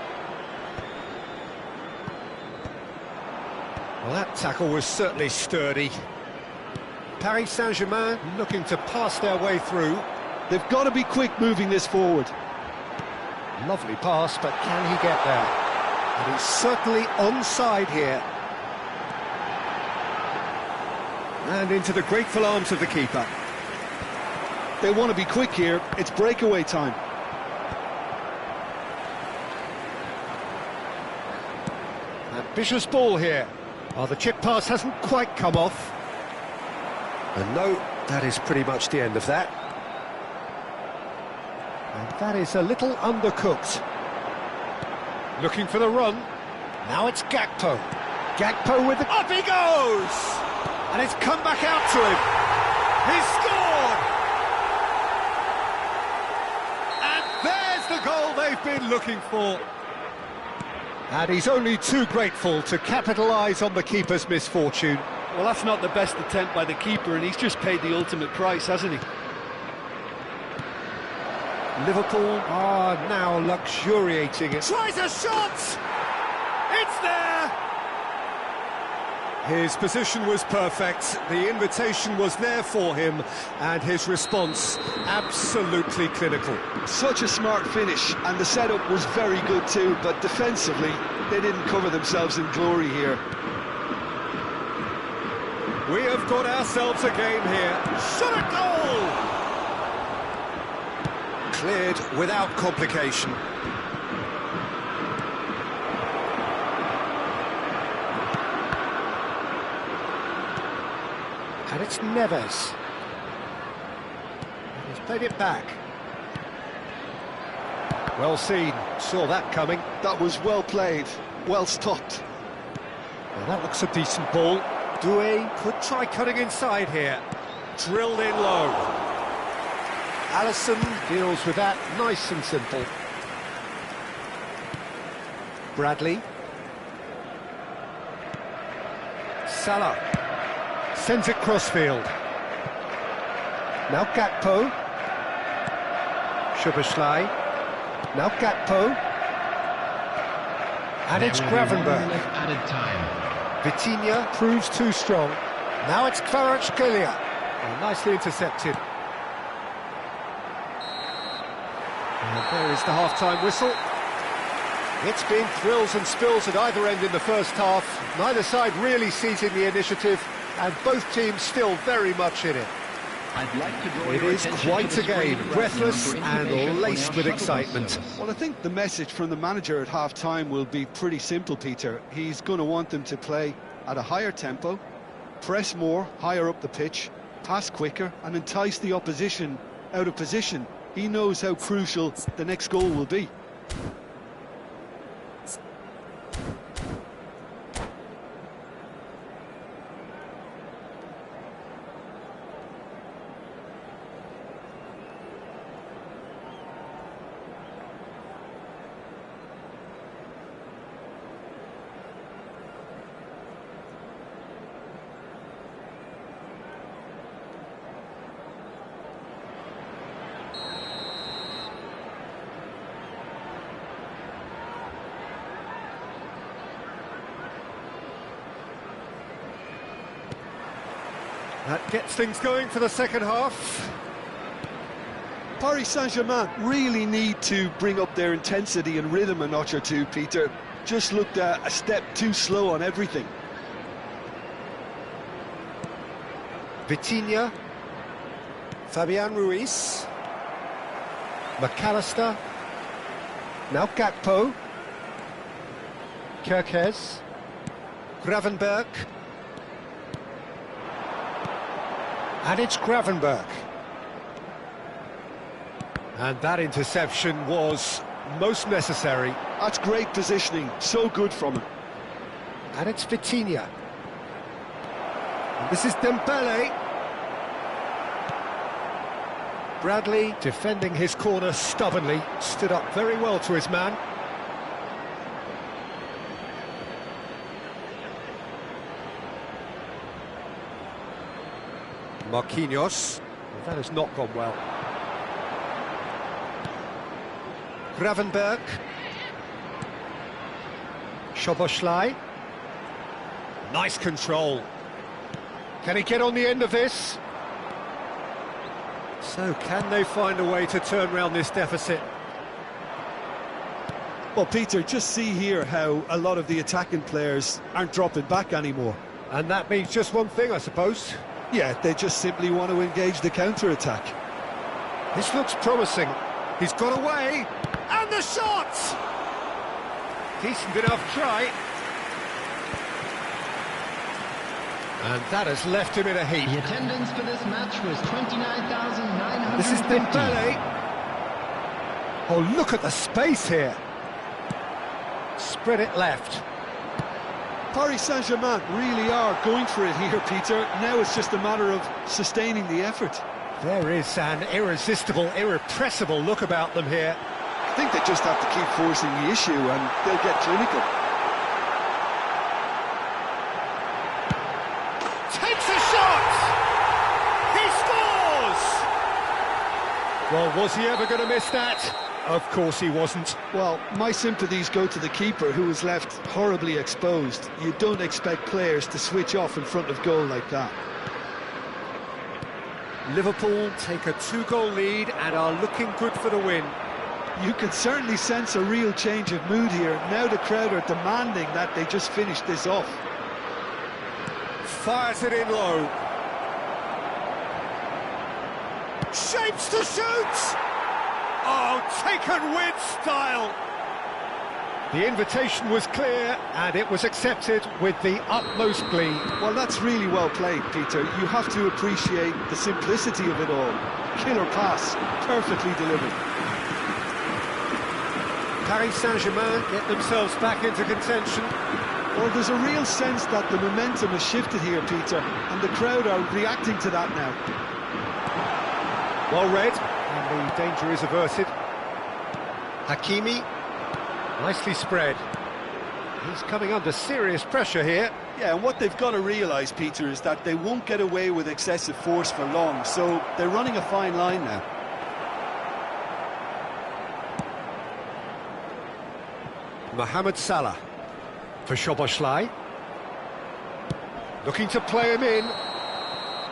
Well, that tackle was certainly sturdy. Paris Saint-Germain looking to pass their way through. They've got to be quick moving this forward. Lovely pass, but can he get there? And he's certainly onside here. And into the grateful arms of the keeper. They want to be quick here. It's breakaway time. Ambitious ball here. Oh, the chip pass hasn't quite come off. And no, that is pretty much the end of that. And that is a little undercooked. Looking for the run. Now it's Gakpo. Gakpo with the... Up he goes! And it's come back out to him. He's scored! And there's the goal they've been looking for. And he's only too grateful to capitalise on the keeper's misfortune. Well, that's not the best attempt by the keeper, and he's just paid the ultimate price, hasn't he? Liverpool are now luxuriating it. Tries a shot! It's there! His position was perfect, the invitation was there for him, and his response absolutely clinical. Such a smart finish, and the setup was very good too, but defensively, they didn't cover themselves in glory here. We have got ourselves a game here. Shot at goal! Cleared without complication. And it's Neves. He's played it back. Well seen, saw that coming. That was well played, well stopped. Well, that looks a decent ball. Doué could try cutting inside here. Drilled in low. Alisson deals with that nice and simple. Bradley. Salah. Sends it crossfield. Now Gakpo. Szoboszlai. Now Gakpo. And it's Gravenberch. Added time. Vitinha proves too strong. Now it's Kvaratskhelia. Oh, nicely intercepted. And there is the half-time whistle. It's been thrills and spills at either end in the first half. Neither side really seizing the initiative, and both teams still very much in it. I'd like to draw It your is attention quite to the a game, screen breathless for and information laced on with our shuttle bus excitement. service. Well, I think the message from the manager at half-time will be pretty simple, Peter. He's going to want them to play at a higher tempo, press more, higher up the pitch, pass quicker, and entice the opposition out of position. He knows how crucial the next goal will be. That gets things going for the second half. Paris Saint-Germain really need to bring up their intensity and rhythm a notch or two, Peter. Just looked a step too slow on everything. Vitinha. Fabian Ruiz. McAllister. Now Gakpo. Kerkez. Gravenberch. And it's Gravenberch. And that interception was most necessary. That's great positioning, so good from him. And it's Vitinha. And this is Dembele. Bradley defending his corner stubbornly, stood up very well to his man. Marquinhos. Well, that has not gone well. Gravenberch. Szoboszlai. Nice control. Can he get on the end of this? So can they find a way to turn around this deficit? Well, Peter, just see here how a lot of the attacking players aren't dropping back anymore. And that means just one thing, I suppose. Yeah, they just simply want to engage the counter-attack. This looks promising. He's got away. And the shot! Decent enough try. And that has left him in a heap. The attendance for this match was 29,950. This is Dembele. Oh, look at the space here. Spread it left. Paris Saint-Germain really are going for it here, Peter. Now it's just a matter of sustaining the effort. There is an irresistible, irrepressible look about them here. I think they just have to keep forcing the issue and they'll get clinical. Takes a shot! He scores! Well, was he ever going to miss that? Of course he wasn't. Well, my sympathies go to the keeper, who was left horribly exposed. You don't expect players to switch off in front of goal like that. Liverpool take a 2-goal lead and are looking good for the win. You can certainly sense a real change of mood here. Now the crowd are demanding that they just finish this off. fires it in low. Shapes to shoot! Oh, taken with style! The invitation was clear, and it was accepted with the utmost glee. Well, that's really well played, Peter. You have to appreciate the simplicity of it all. Killer pass, perfectly delivered. Paris Saint-Germain get themselves back into contention. Well, there's a real sense that the momentum has shifted here, Peter, and the crowd are reacting to that now. Well read, and the danger is averted. Hakimi, nicely spread. He's coming under serious pressure here. Yeah, and what they've got to realise, Peter, is that they won't get away with excessive force for long, so they're running a fine line now. Mohamed Salah for Szoboszlai. Looking to play him in.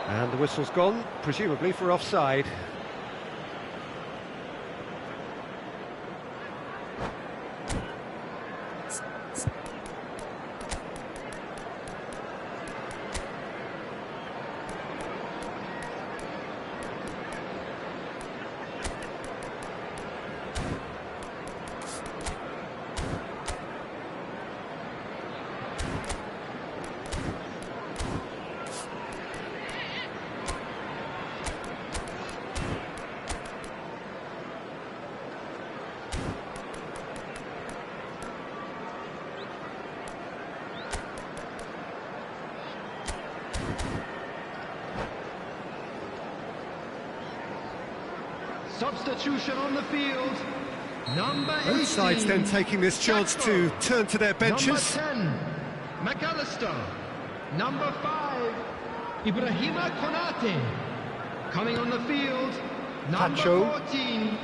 And the whistle's gone, presumably for offside. Substitution on the field. Number 18. Both sides then taking this chance to turn to their benches. Number 10, McAllister. Number 5, Ibrahima Konate. Coming on the field, number Pacho. 14,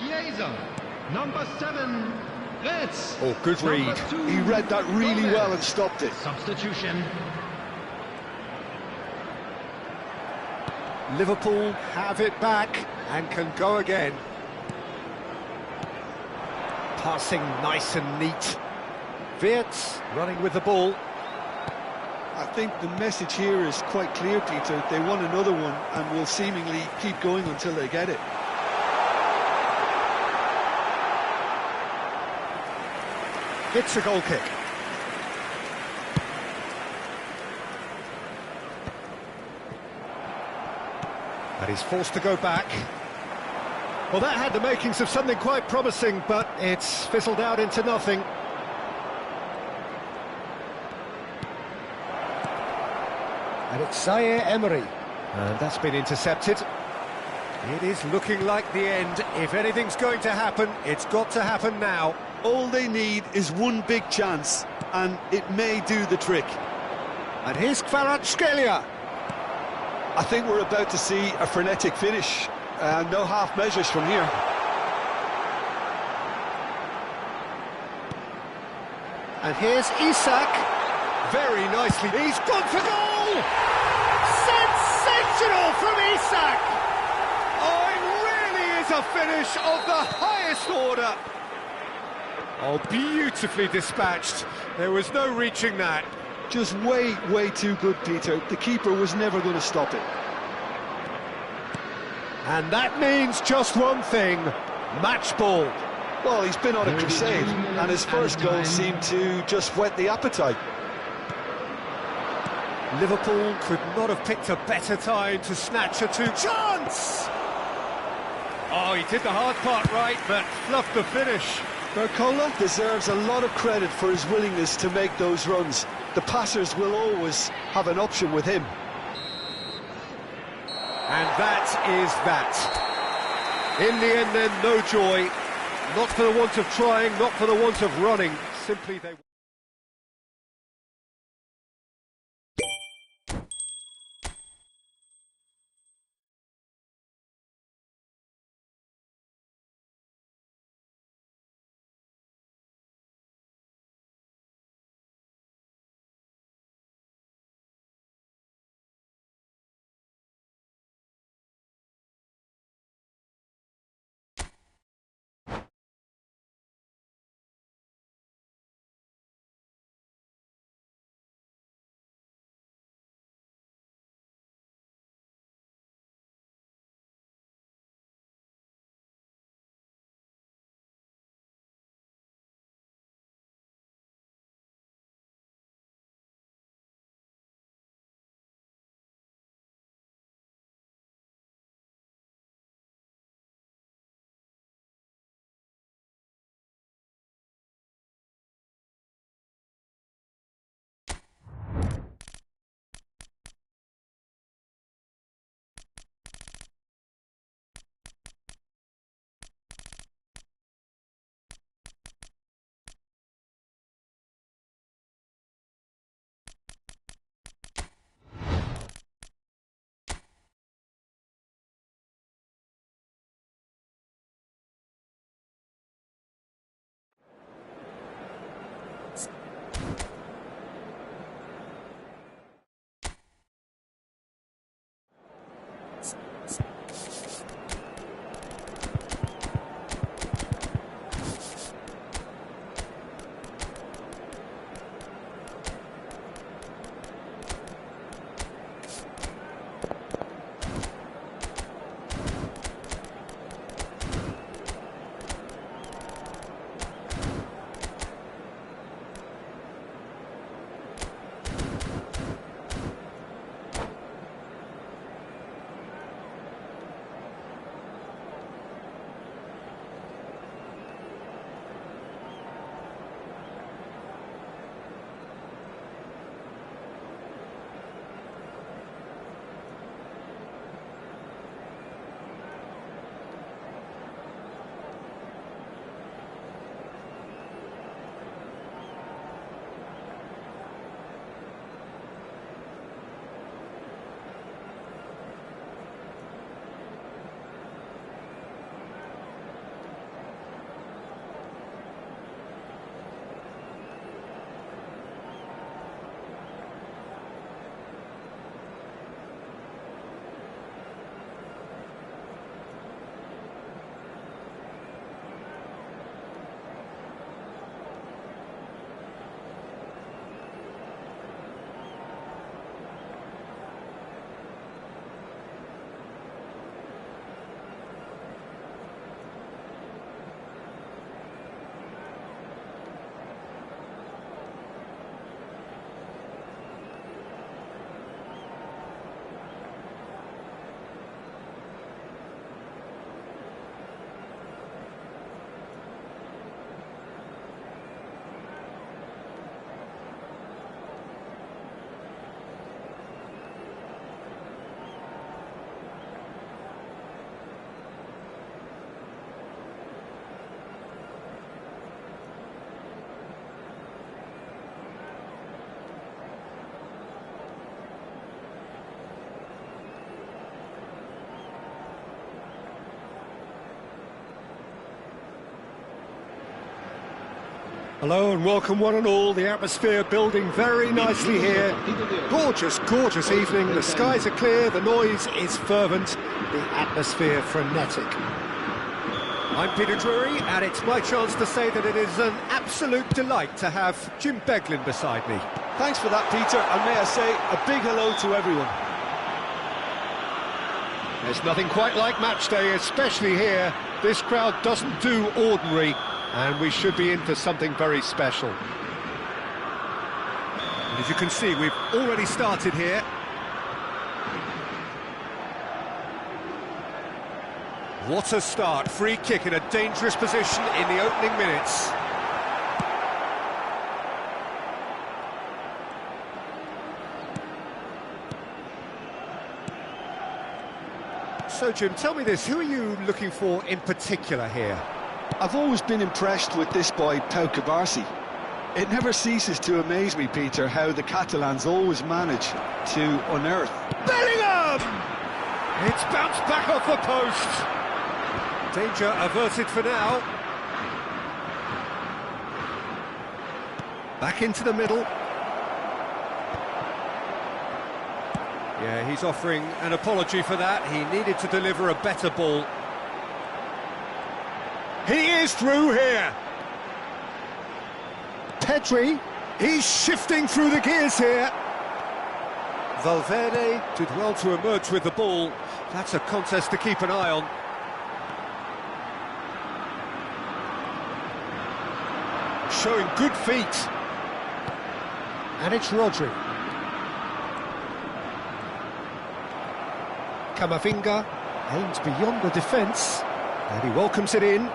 Chiesa. Number 7, Retz. Oh, good read. He read that really well and stopped it. Substitution. Liverpool have it back and can go again. Passing nice and neat. Wirtz running with the ball. I think the message here is quite clear, Peter. They want another one and will seemingly keep going until they get it. It's a goal kick. And he's forced to go back. Well, that had the makings of something quite promising, but it's fizzled out into nothing. And it's Zaire Emery. And that's been intercepted. It is looking like the end. If anything's going to happen, it's got to happen now. All they need is one big chance, and it may do the trick. And here's Kvaratskhelia. I think we're about to see a frenetic finish. No half measures from here. And here's Isak. Very nicely. He's gone for goal! Sensational from Isak! Oh, it really is a finish of the highest order. Oh, beautifully dispatched. There was no reaching that. Just way, way too good, Peter. The keeper was never going to stop it. And that means just one thing, match ball. Well, he's been on a crusade, and his first goal seemed to just whet the appetite. Liverpool could not have picked a better time to snatch a chance! Oh, he did the hard part right, but fluffed the finish. Barcola deserves a lot of credit for his willingness to make those runs. The passers will always have an option with him. And that is that. In the end then, no joy. Not for the want of trying, not for the want of running. Simply they... Hello and welcome one and all. The atmosphere building very nicely here. Gorgeous, gorgeous evening. The skies are clear, the noise is fervent, the atmosphere frenetic. I'm Peter Drury, and it's my chance to say that it is an absolute delight to have Jim Beglin beside me. Thanks for that, Peter, and may I say a big hello to everyone. There's nothing quite like match day, especially here. This crowd doesn't do ordinary, and we should be in for something very special. And as you can see, we've already started here. What a start, free kick in a dangerous position in the opening minutes. So Jim, tell me this, who are you looking for in particular here? I've always been impressed with this boy, Pau Cubarsí. It never ceases to amaze me, Peter, how the Catalans always manage to unearth. Bellingham! It's bounced back off the post. Danger averted for now. Back into the middle. Yeah, he's offering an apology for that. He needed to deliver a better ball. He is through here. Pedri, he's shifting through the gears here. Valverde did well to emerge with the ball. That's a contest to keep an eye on. Showing good feet. And it's Rodri. Camavinga aims beyond the defence, and he welcomes it in.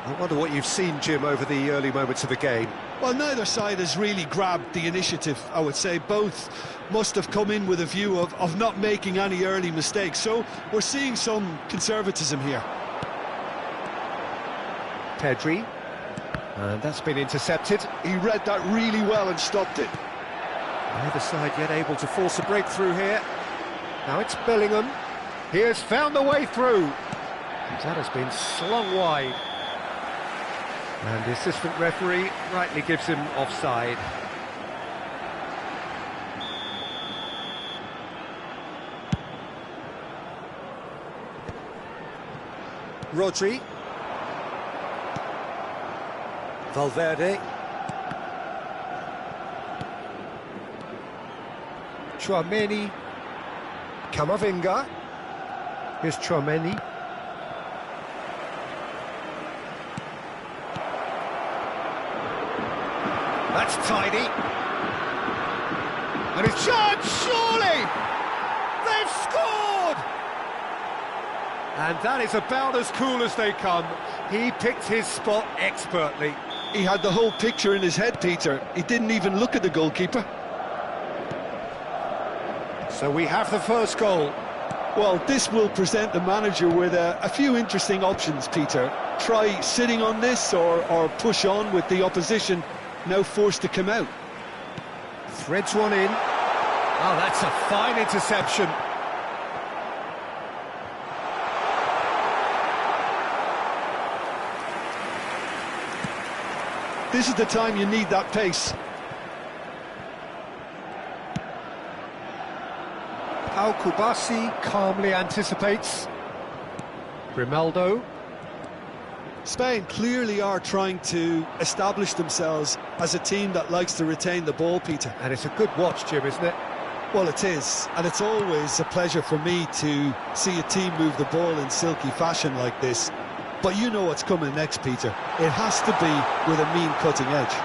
I wonder what you've seen, Jim, over the early moments of the game. Well, neither side has really grabbed the initiative, I would say. Both must have come in with a view of not making any early mistakes. So we're seeing some conservatism here. Pedri. And that's been intercepted. He read that really well and stopped it. Neither side yet able to force a breakthrough here. Now it's Bellingham. He has found the way through. And that has been slung wide. And the assistant referee rightly gives him offside. Rodri. Valverde. Tchouaméni. Camavinga. Here's Tchouaméni. That's tidy. And it's charged, surely! They've scored! And that is about as cool as they come. He picked his spot expertly. He had the whole picture in his head, Peter. He didn't even look at the goalkeeper. So we have the first goal. Well, this will present the manager with a few interesting options, Peter. Try sitting on this or push on with the opposition now forced to come out. Threads one in. Oh, that's a fine interception. This is the time you need that pace. Pau Cubarsí calmly anticipates. Grimaldo. Spain clearly are trying to establish themselves as a team that likes to retain the ball, Peter. And it's a good watch, Jim, isn't it? Well, it is, and it's always a pleasure for me to see a team move the ball in silky fashion like this. But you know what's coming next, Peter. It has to be with a mean cutting edge.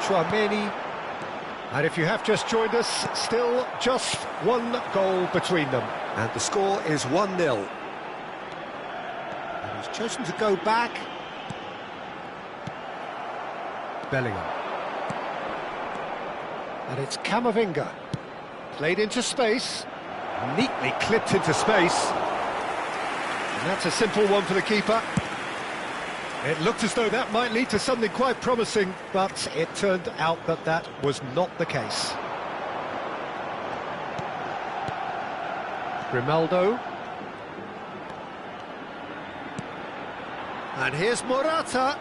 Tchouaméni. And if you have just joined us, still just one goal between them. And the score is 1-0. And he's chosen to go back. Bellingham. And it's Camavinga. Played into space. Neatly clipped into space. And that's a simple one for the keeper. It looked as though that might lead to something quite promising, but it turned out that that was not the case. Grimaldo. And here's Morata.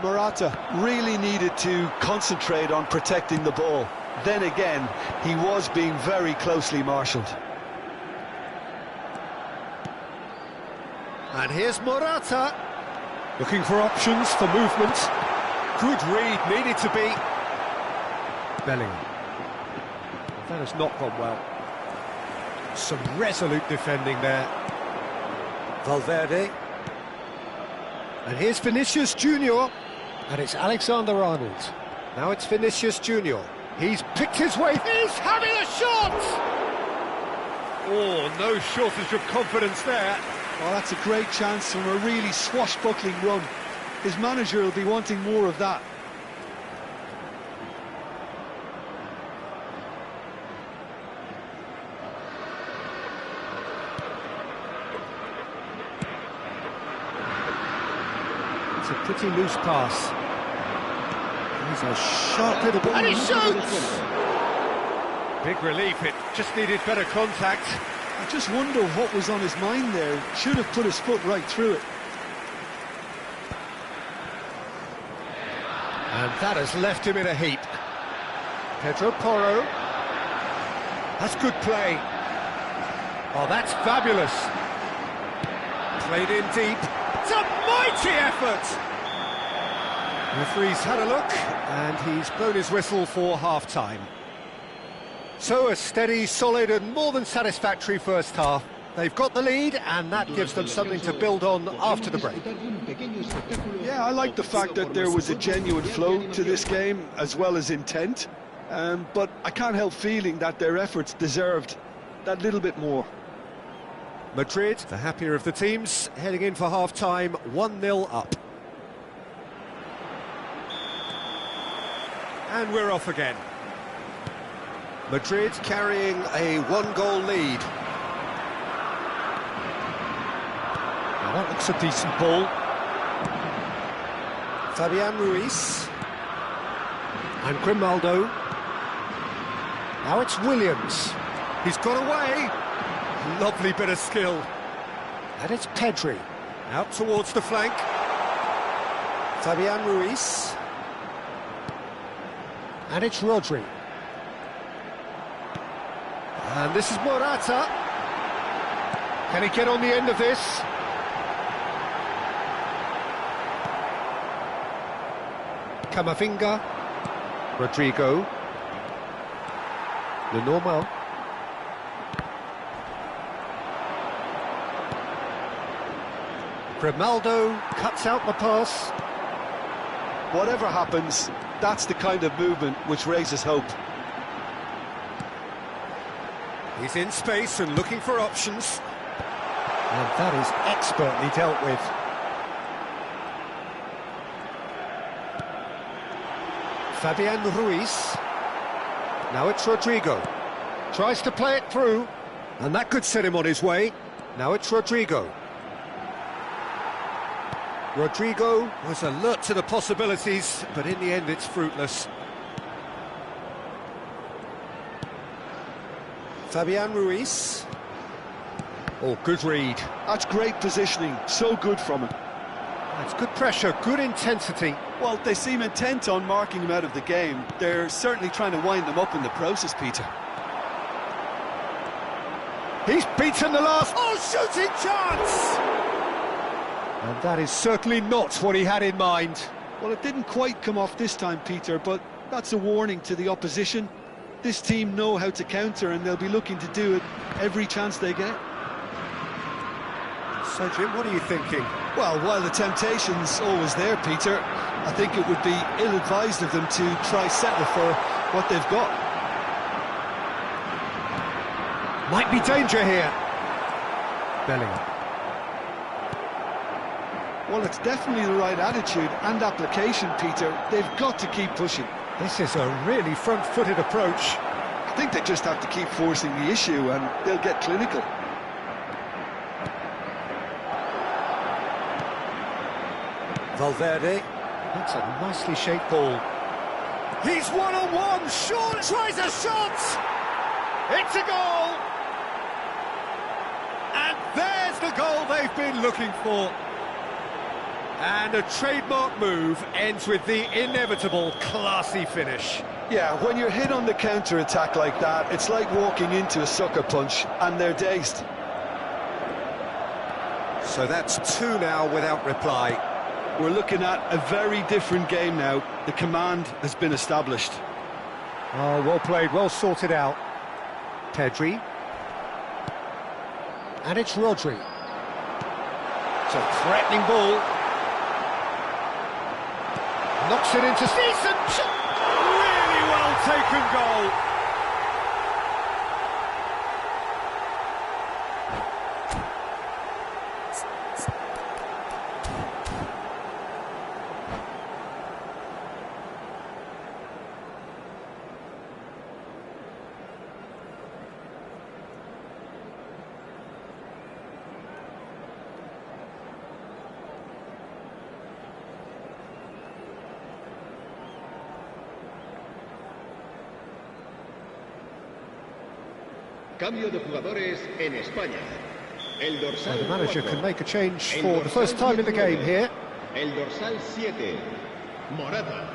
Morata really needed to concentrate on protecting the ball. Then again, he was being very closely marshalled. And here's Morata. Looking for options for movement. Good read, needed to be. Bellingham. That has not gone well. Some resolute defending there. Valverde. And here's Vinicius Junior. And it's Alexander-Arnold. Now it's Vinicius Junior. He's picked his way. He's having a shot! Oh, no shortage of confidence there. Oh, that's a great chance from a really swashbuckling run. His manager will be wanting more of that. It's a pretty loose pass. He's a sharp little ball. And he shoots! Big relief, it just needed better contact. I just wonder what was on his mind there. Should have put his foot right through it. And that has left him in a heap. Pedro Porro. That's good play. Oh, that's fabulous. Played in deep. It's a mighty effort! The referee's had a look, and he's blown his whistle for half-time. So a steady, solid and more than satisfactory first half. They've got the lead, and that gives them something to build on after the break. Yeah, I like the fact that there was a genuine flow to this game, as well as intent. But I can't help feeling that their efforts deserved that little bit more. Madrid, the happier of the teams, heading in for half-time, 1-0 up. And we're off again. Madrid carrying a one-goal lead. Now that looks a decent ball. Fabian Ruiz. And Grimaldo. Now it's Williams. He's got away. Lovely bit of skill. And it's Pedri. Out towards the flank. Fabian Ruiz. And it's Rodri. And this is Morata. Can he get on the end of this? Camavinga. Rodrigo. Lenormand. Grimaldo cuts out the pass. Whatever happens, that's the kind of movement which raises hope. He's in space and looking for options. And that is expertly dealt with. Fabian Ruiz. Now it's Rodrigo. Tries to play it through. And that could set him on his way. Now it's Rodrigo. Rodrigo was alert to the possibilities, but in the end it's fruitless. Fabian Ruiz. Oh, good read. That's great positioning, so good from him. That's good pressure, good intensity. Well, they seem intent on marking him out of the game. They're certainly trying to wind them up in the process, Peter. He's beaten the last... Oh, shooting chance! And that is certainly not what he had in mind. Well, it didn't quite come off this time, Peter, but that's a warning to the opposition. This team know how to counter, and they'll be looking to do it every chance they get. So, Jim, what are you thinking? Well, while the temptation's always there, Peter, I think it would be ill-advised of them to try settle for what they've got. Might be danger here. Bellingham. Well, it's definitely the right attitude and application, Peter. They've got to keep pushing. This is a really front-footed approach. I think they just have to keep forcing the issue and they'll get clinical. Valverde. That's a nicely shaped ball. He's one-on-one. Sean tries a shot. It's a goal. been looking for. And a trademark move ends with the inevitable classy finish. Yeah, when you're hit on the counter-attack like that, it's like walking into a sucker punch and they're dazed. So that's two now without reply. We're looking at a very different game now. The command has been established. Oh, well played, well sorted out. Pedri. And it's Rodri. It's a threatening ball. Knocks it into decent. Really well taken goal. Cambio de jugadores en España. El dorsal The manager 4. can make a change El for the first dorsal time in the game 19. here. El dorsal 7. Morata.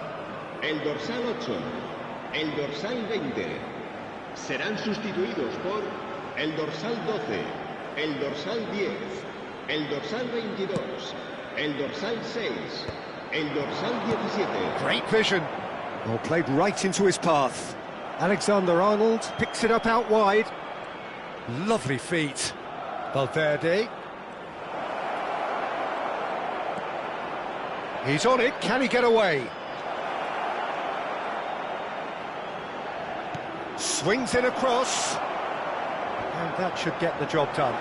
El dorsal 8. El dorsal 20. Serán sustituidos por el dorsal 12. El dorsal 10. El dorsal 22. El dorsal 6. El dorsal 17. Great vision. Well, played right into his path. Alexander-Arnold picks it up out wide. Lovely feet. Valverde. He's on it. Can he get away? Swings it across. And that should get the job done.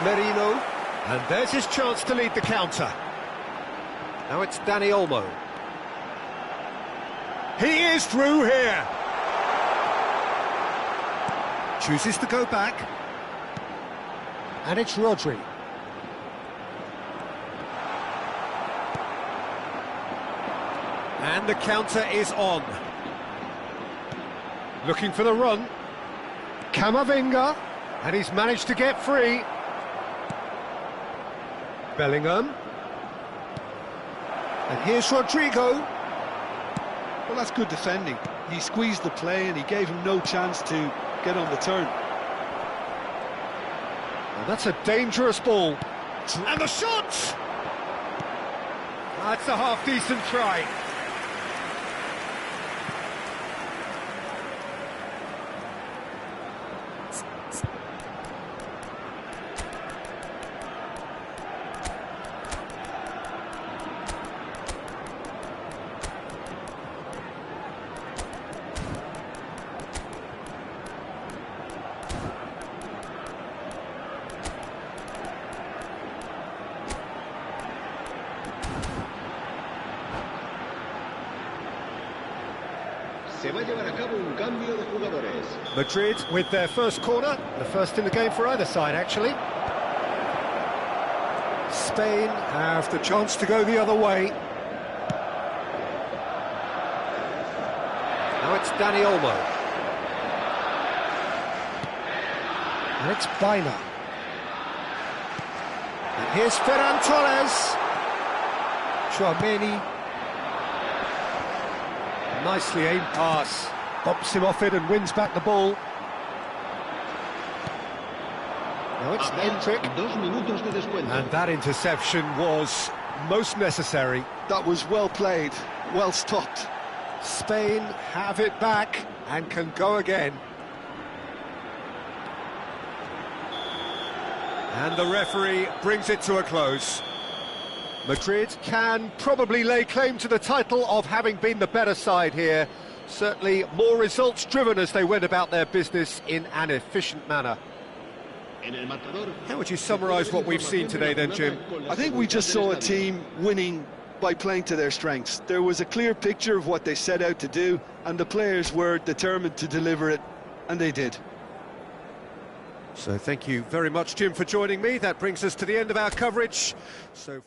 Merino. And there's his chance to lead the counter. Now it's Dani Olmo. He is through here. Chooses to go back. And it's Rodri. And the counter is on. Looking for the run. Camavinga. And he's managed to get free. Bellingham. And here's Rodrigo. Well, that's good defending. He squeezed the play and he gave him no chance to get on the turn. And that's a dangerous ball. And the shot! That's a half-decent try. Se va a llevar a cabo un cambio de jugadores. Madrid with their first corner, the first in the game for either side, actually. Spain have the chance to go the other way. Now it's Dani Olmo. And it's Baina. And here's Ferran Torres. Chouameni. Nicely aimed pass. Bumps him off it and wins back the ball. Now it's Endrick. 2 minutos de descuento. And that interception was most necessary. That was well played, well stopped. Spain have it back and can go again. And the referee brings it to a close. Madrid can probably lay claim to the title of having been the better side here. Certainly more results driven as they went about their business in an efficient manner. How would you summarise what we've seen today then, Jim? I think we just saw a team winning by playing to their strengths. There was a clear picture of what they set out to do, and the players were determined to deliver it, and they did. So thank you very much, Jim, for joining me. That brings us to the end of our coverage. So.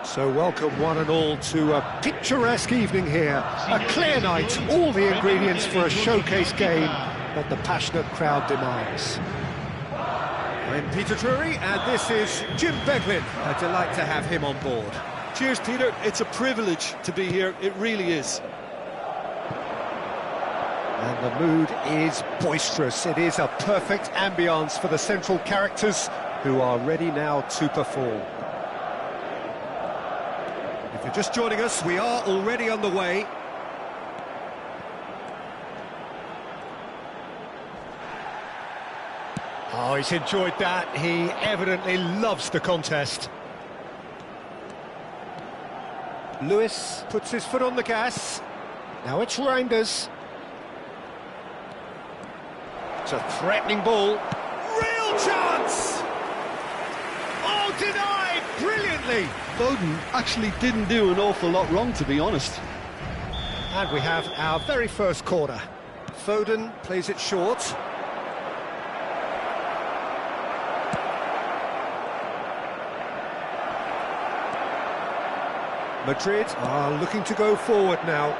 So welcome one and all to a picturesque evening here. A clear night, all the ingredients for a showcase game that the passionate crowd demands. I'm Peter Drury, and this is Jim Beglin. A delight to have him on board. Cheers, Peter. It's a privilege to be here. It really is. And the mood is boisterous. It is a perfect ambience for the central characters who are ready now to perform. If you're just joining us, we are already underway. Oh, he's enjoyed that. He evidently loves the contest. Lewis puts his foot on the gas. Now it's Reinders. It's a threatening ball. Real chance! Oh, denied brilliantly! Foden actually didn't do an awful lot wrong, to be honest. And we have our very first corner. Foden plays it short. Madrid are looking to go forward now.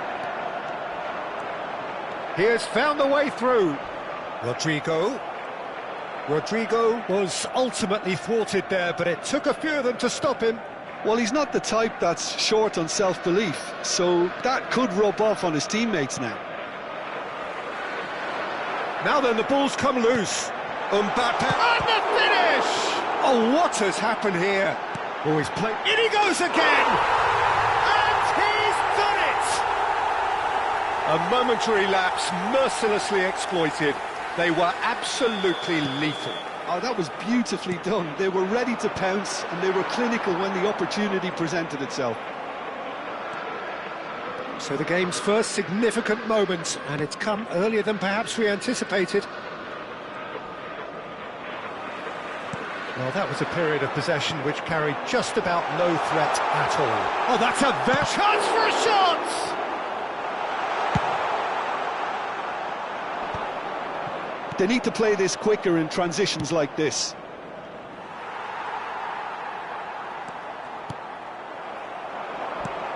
He has found the way through. Rodrigo was ultimately thwarted there, but it took a few of them to stop him. Well, he's not the type that's short on self-belief, so that could rub off on his teammates now. Now then, the ball's come loose. Mbappe, and the finish! Oh, what has happened here? Oh, he's played. In he goes again! And he's done it! A momentary lapse, mercilessly exploited. They were absolutely lethal. Oh, that was beautifully done. They were ready to pounce, and they were clinical when the opportunity presented itself. So the game's first significant moment, and it's come earlier than perhaps we anticipated. Well, that was a period of possession which carried just about no threat at all. Oh, that's a very chance for a shot! They need to play this quicker in transitions like this.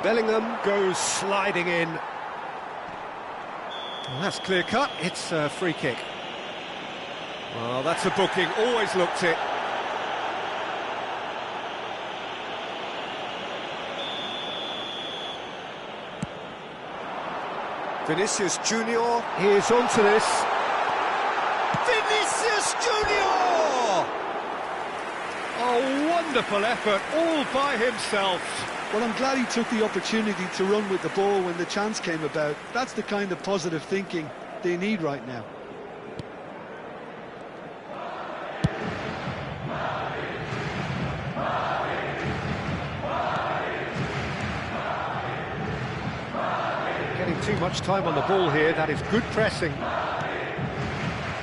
Bellingham goes sliding in. Well, that's clear cut. It's a free kick. Well, that's a booking. Always looked it. Vinicius Junior is onto this. Vinicius Junior! Oh, wonderful effort, all by himself. Well, I'm glad he took the opportunity to run with the ball when the chance came about. That's the kind of positive thinking they need right now. Getting too much time on the ball here. That is good pressing.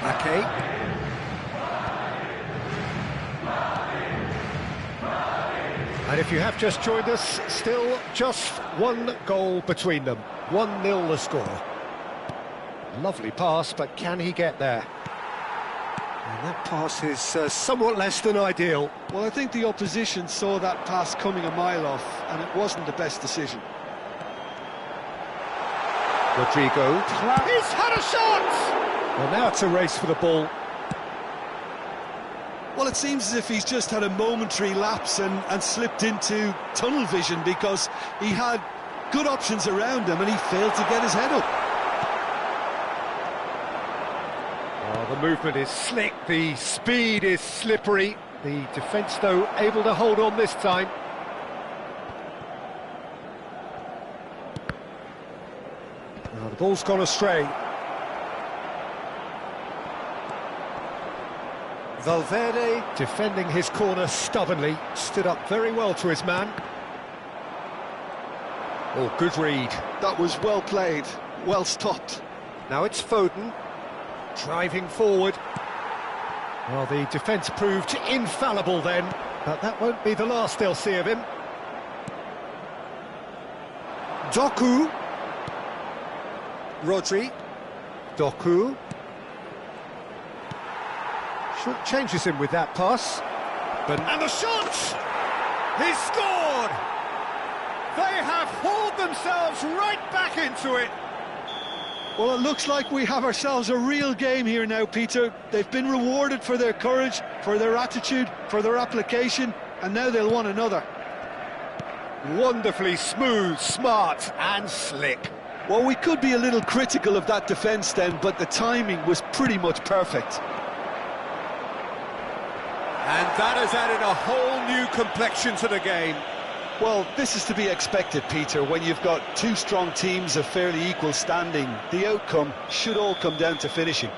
Okay. And if you have just joined us, still just one goal between them. 1-0 the score. Lovely pass, but can he get there? And that pass is somewhat less than ideal. Well, I think the opposition saw that pass coming a mile off, and it wasn't the best decision. Rodrigo. He's had a shot! Well, now it's a race for the ball. Well, it seems as if he's just had a momentary lapse and slipped into tunnel vision because he had good options around him and he failed to get his head up. Oh, the movement is slick, the speed is slippery. The defence, though, able to hold on this time. Oh, the ball's gone astray. Valverde, defending his corner stubbornly, stood up very well to his man. Oh, good read. That was well played, well stopped. Now it's Foden, driving forward. Well, the defence proved infallible then, but that won't be the last they'll see of him. Doku. Rodri. Doku. Changes him with that pass. And the shot! He's scored! themselves right back into it. Well, it looks like we have ourselves a real game here now, Peter. They've been rewarded for their courage, for their attitude, for their application, and now they'll want another. Wonderfully smooth, smart and slick. Well, we could be a little critical of that defence then, but the timing was pretty much perfect. And that has added a whole new complexion to the game. Well, this is to be expected, Peter. When you've got two strong teams of fairly equal standing, the outcome should all come down to finishing.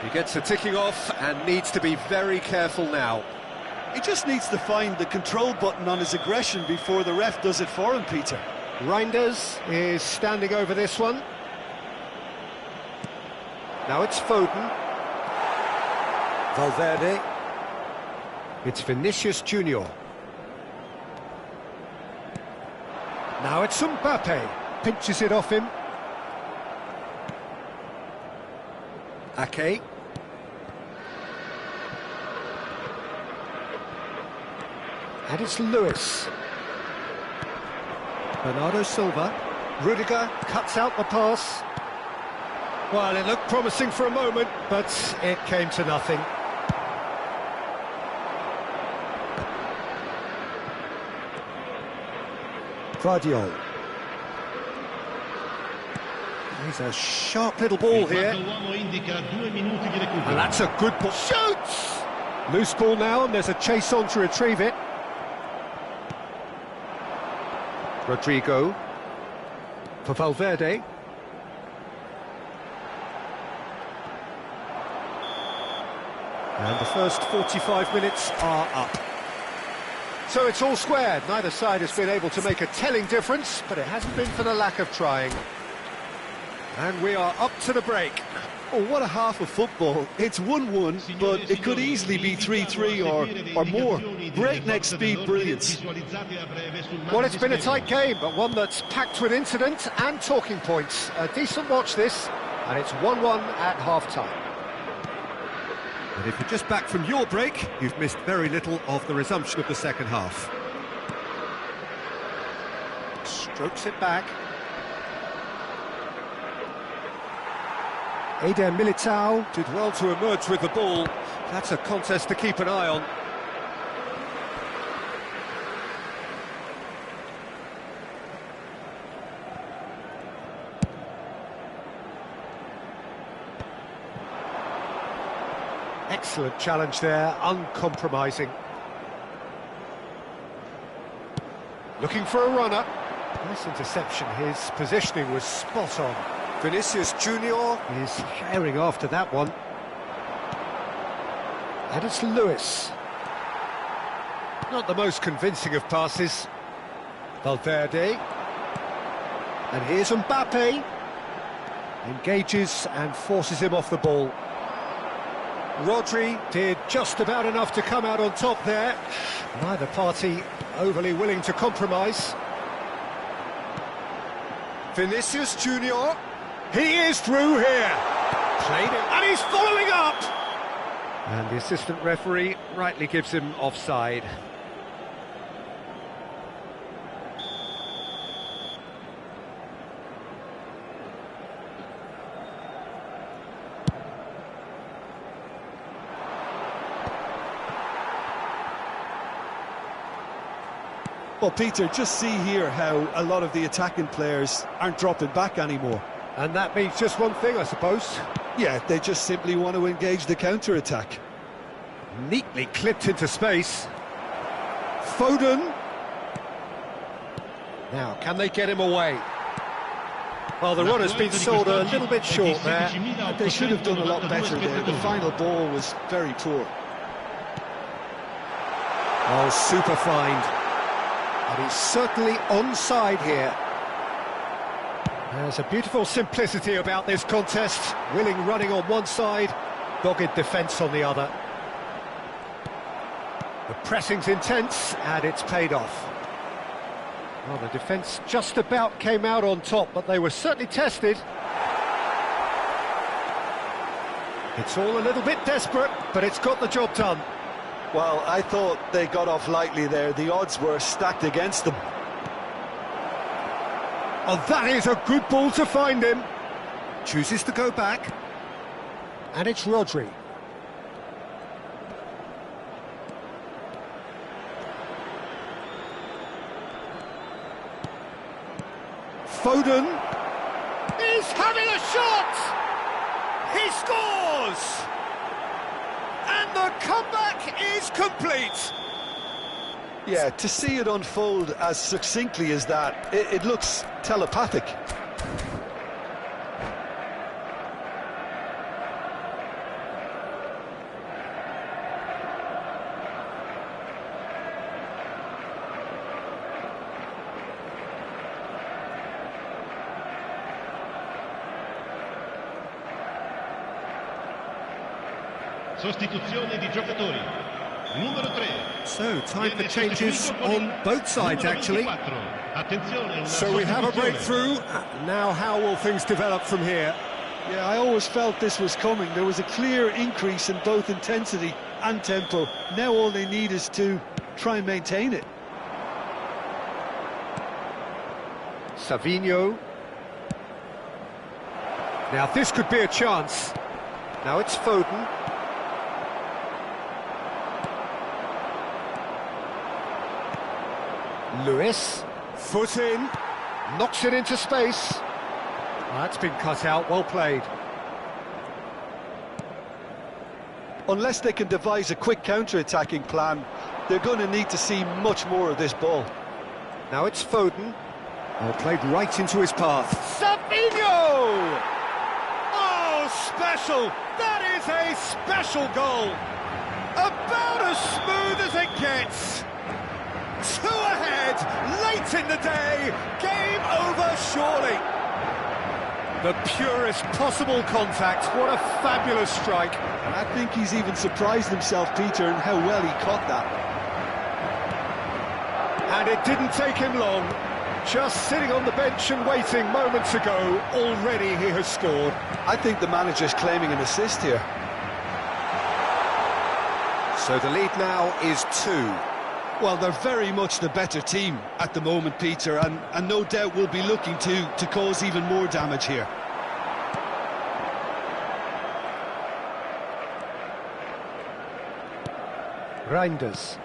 He gets the ticking off and needs to be very careful now. He just needs to find the control button on his aggression before the ref does it for him, Peter. Reinders is standing over this one. Now it's Foden. Valverde. It's Vinicius Junior. Now it's Mbappe. Pinches it off him. Ake. And it's Lewis. Bernardo Silva. Rudiger cuts out the pass. Well, it looked promising for a moment, but it came to nothing. Guardiola. He's a sharp little ball here. And that's a good ball. Shoots! Loose ball now, and there's a chase on to retrieve it. Rodrigo. For Valverde. And the first 45 minutes are up. So it's all squared. Neither side has been able to make a telling difference, but it hasn't been for the lack of trying. And we are up to the break. Oh, what a half of football. It's 1-1, but it could easily be 3-3 or more. Breakneck speed brilliance. Well, it's been a tight game, but one that's packed with incident and talking points. A decent watch this, and it's 1-1 at half-time. And if you're just back from your break, you've missed very little of the resumption of the second half. Strokes it back. Eder Militao Did well to emerge with the ball. That's a contest to keep an eye on. Excellent challenge there, uncompromising. Looking for a runner. Nice interception, his positioning was spot on. Vinicius Junior is herring after that one. And it's Lewis. Not the most convincing of passes. Valverde. And here's Mbappe. Engages and forces him off the ball. Rodri did just about enough to come out on top there. Neither party overly willing to compromise. Vinicius Junior. He is through here. Played it, and he's following up. And the assistant referee rightly gives him offside. Well, Peter, just see here how a lot of the attacking players aren't dropping back anymore. And that means just one thing, I suppose. Yeah, they just simply want to engage the counter-attack. Neatly clipped into space. Foden. Now, can they get him away? Well, the run has been sold a little bit short there. They should have done a lot better there. The final ball was very poor. Oh, super find. And he's certainly onside here. There's a beautiful simplicity about this contest. Willing running on one side, dogged defence on the other. The pressing's intense, and it's paid off. Well, the defence just about came out on top, but they were certainly tested. It's all a little bit desperate, but it's got the job done. Well, I thought they got off lightly there. The odds were stacked against them. Oh, that is a good ball to find him. Chooses to go back. And it's Rodri. Foden is having a shot! He scores! And the comeback is complete! Yeah, to see it unfold as succinctly as that, it looks telepathic. Sostituzione di giocatori. Numero 3. So, time for changes on both sides, actually. So we have a breakthrough. Now how will things develop from here? Yeah, I always felt this was coming. There was a clear increase in both intensity and tempo. Now all they need is to try and maintain it. Savinho. Now this could be a chance. Now it's Foden. Lewis, foot in, knocks it into space. That's been cut out, well played. Unless they can devise a quick counter-attacking plan, they're going to need to see much more of this ball. Now it's Foden. Oh, played right into his path. Savinho! Oh, special! That is a special goal! About as smooth as it gets. 2 ahead, late in the day, game over surely. The purest possible contact, what a fabulous strike. And I think he's even surprised himself, Peter, in how well he caught that. And it didn't take him long. Just sitting on the bench and waiting moments ago, already he has scored. I think the manager's claiming an assist here. So the lead now is 2. Well, they're very much the better team at the moment, Peter, and no doubt will be looking to cause even more damage here. Reinders.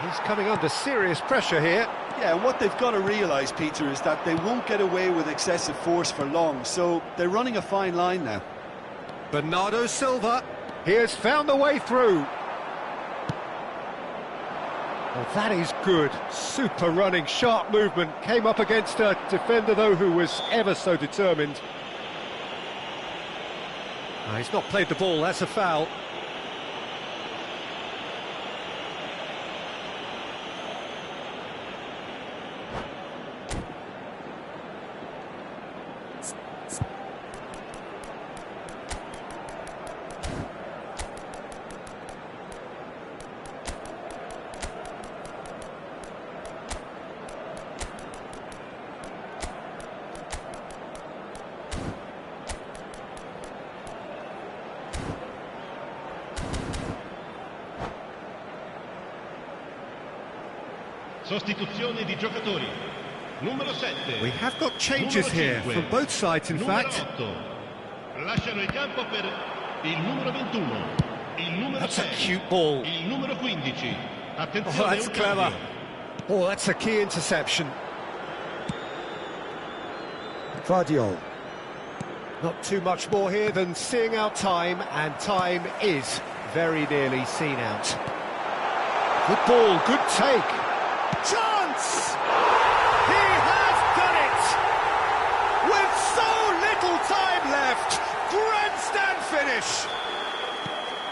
He's coming under serious pressure here. Yeah, and what they've got to realise, Peter, is that they won't get away with excessive force for long, so they're running a fine line now. Bernardo Silva. He has found the way through. Well, that is good. Super running, sharp movement. Came up against a defender, though, who was ever so determined. He's not played the ball, that's a foul. Sostituzione di giocatori. Numero 7. We have got changes here from both sides, in fact. 8. Lasciano il campo per il numero 21. Il numero That's 6. a cute ball. Il numero 15. Attenzione, Oh, that's clever. Oh, that's a key interception. Vardiol. Not too much more here than seeing out time, and time is very nearly seen out. Good ball, good take. Chance! He has done it! With so little time left, grandstand finish!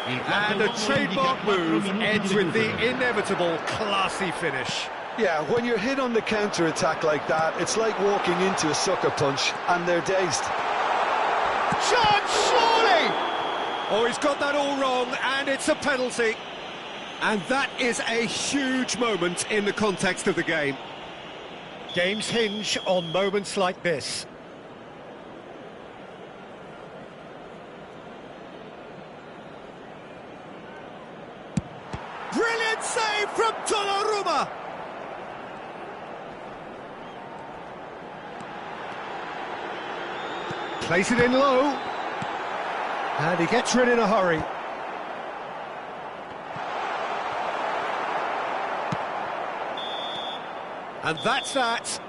And a trademark move ends with the inevitable classy finish. Yeah, when you're hit on the counter-attack like that, it's like walking into a sucker punch, and they're dazed. Chance, surely! Oh, he's got that all wrong, and it's a penalty. And that is a huge moment in the context of the game. Games hinge on moments like this. Brilliant save from Donnarumma! Plays it in low. And he gets rid in a hurry. And that's that.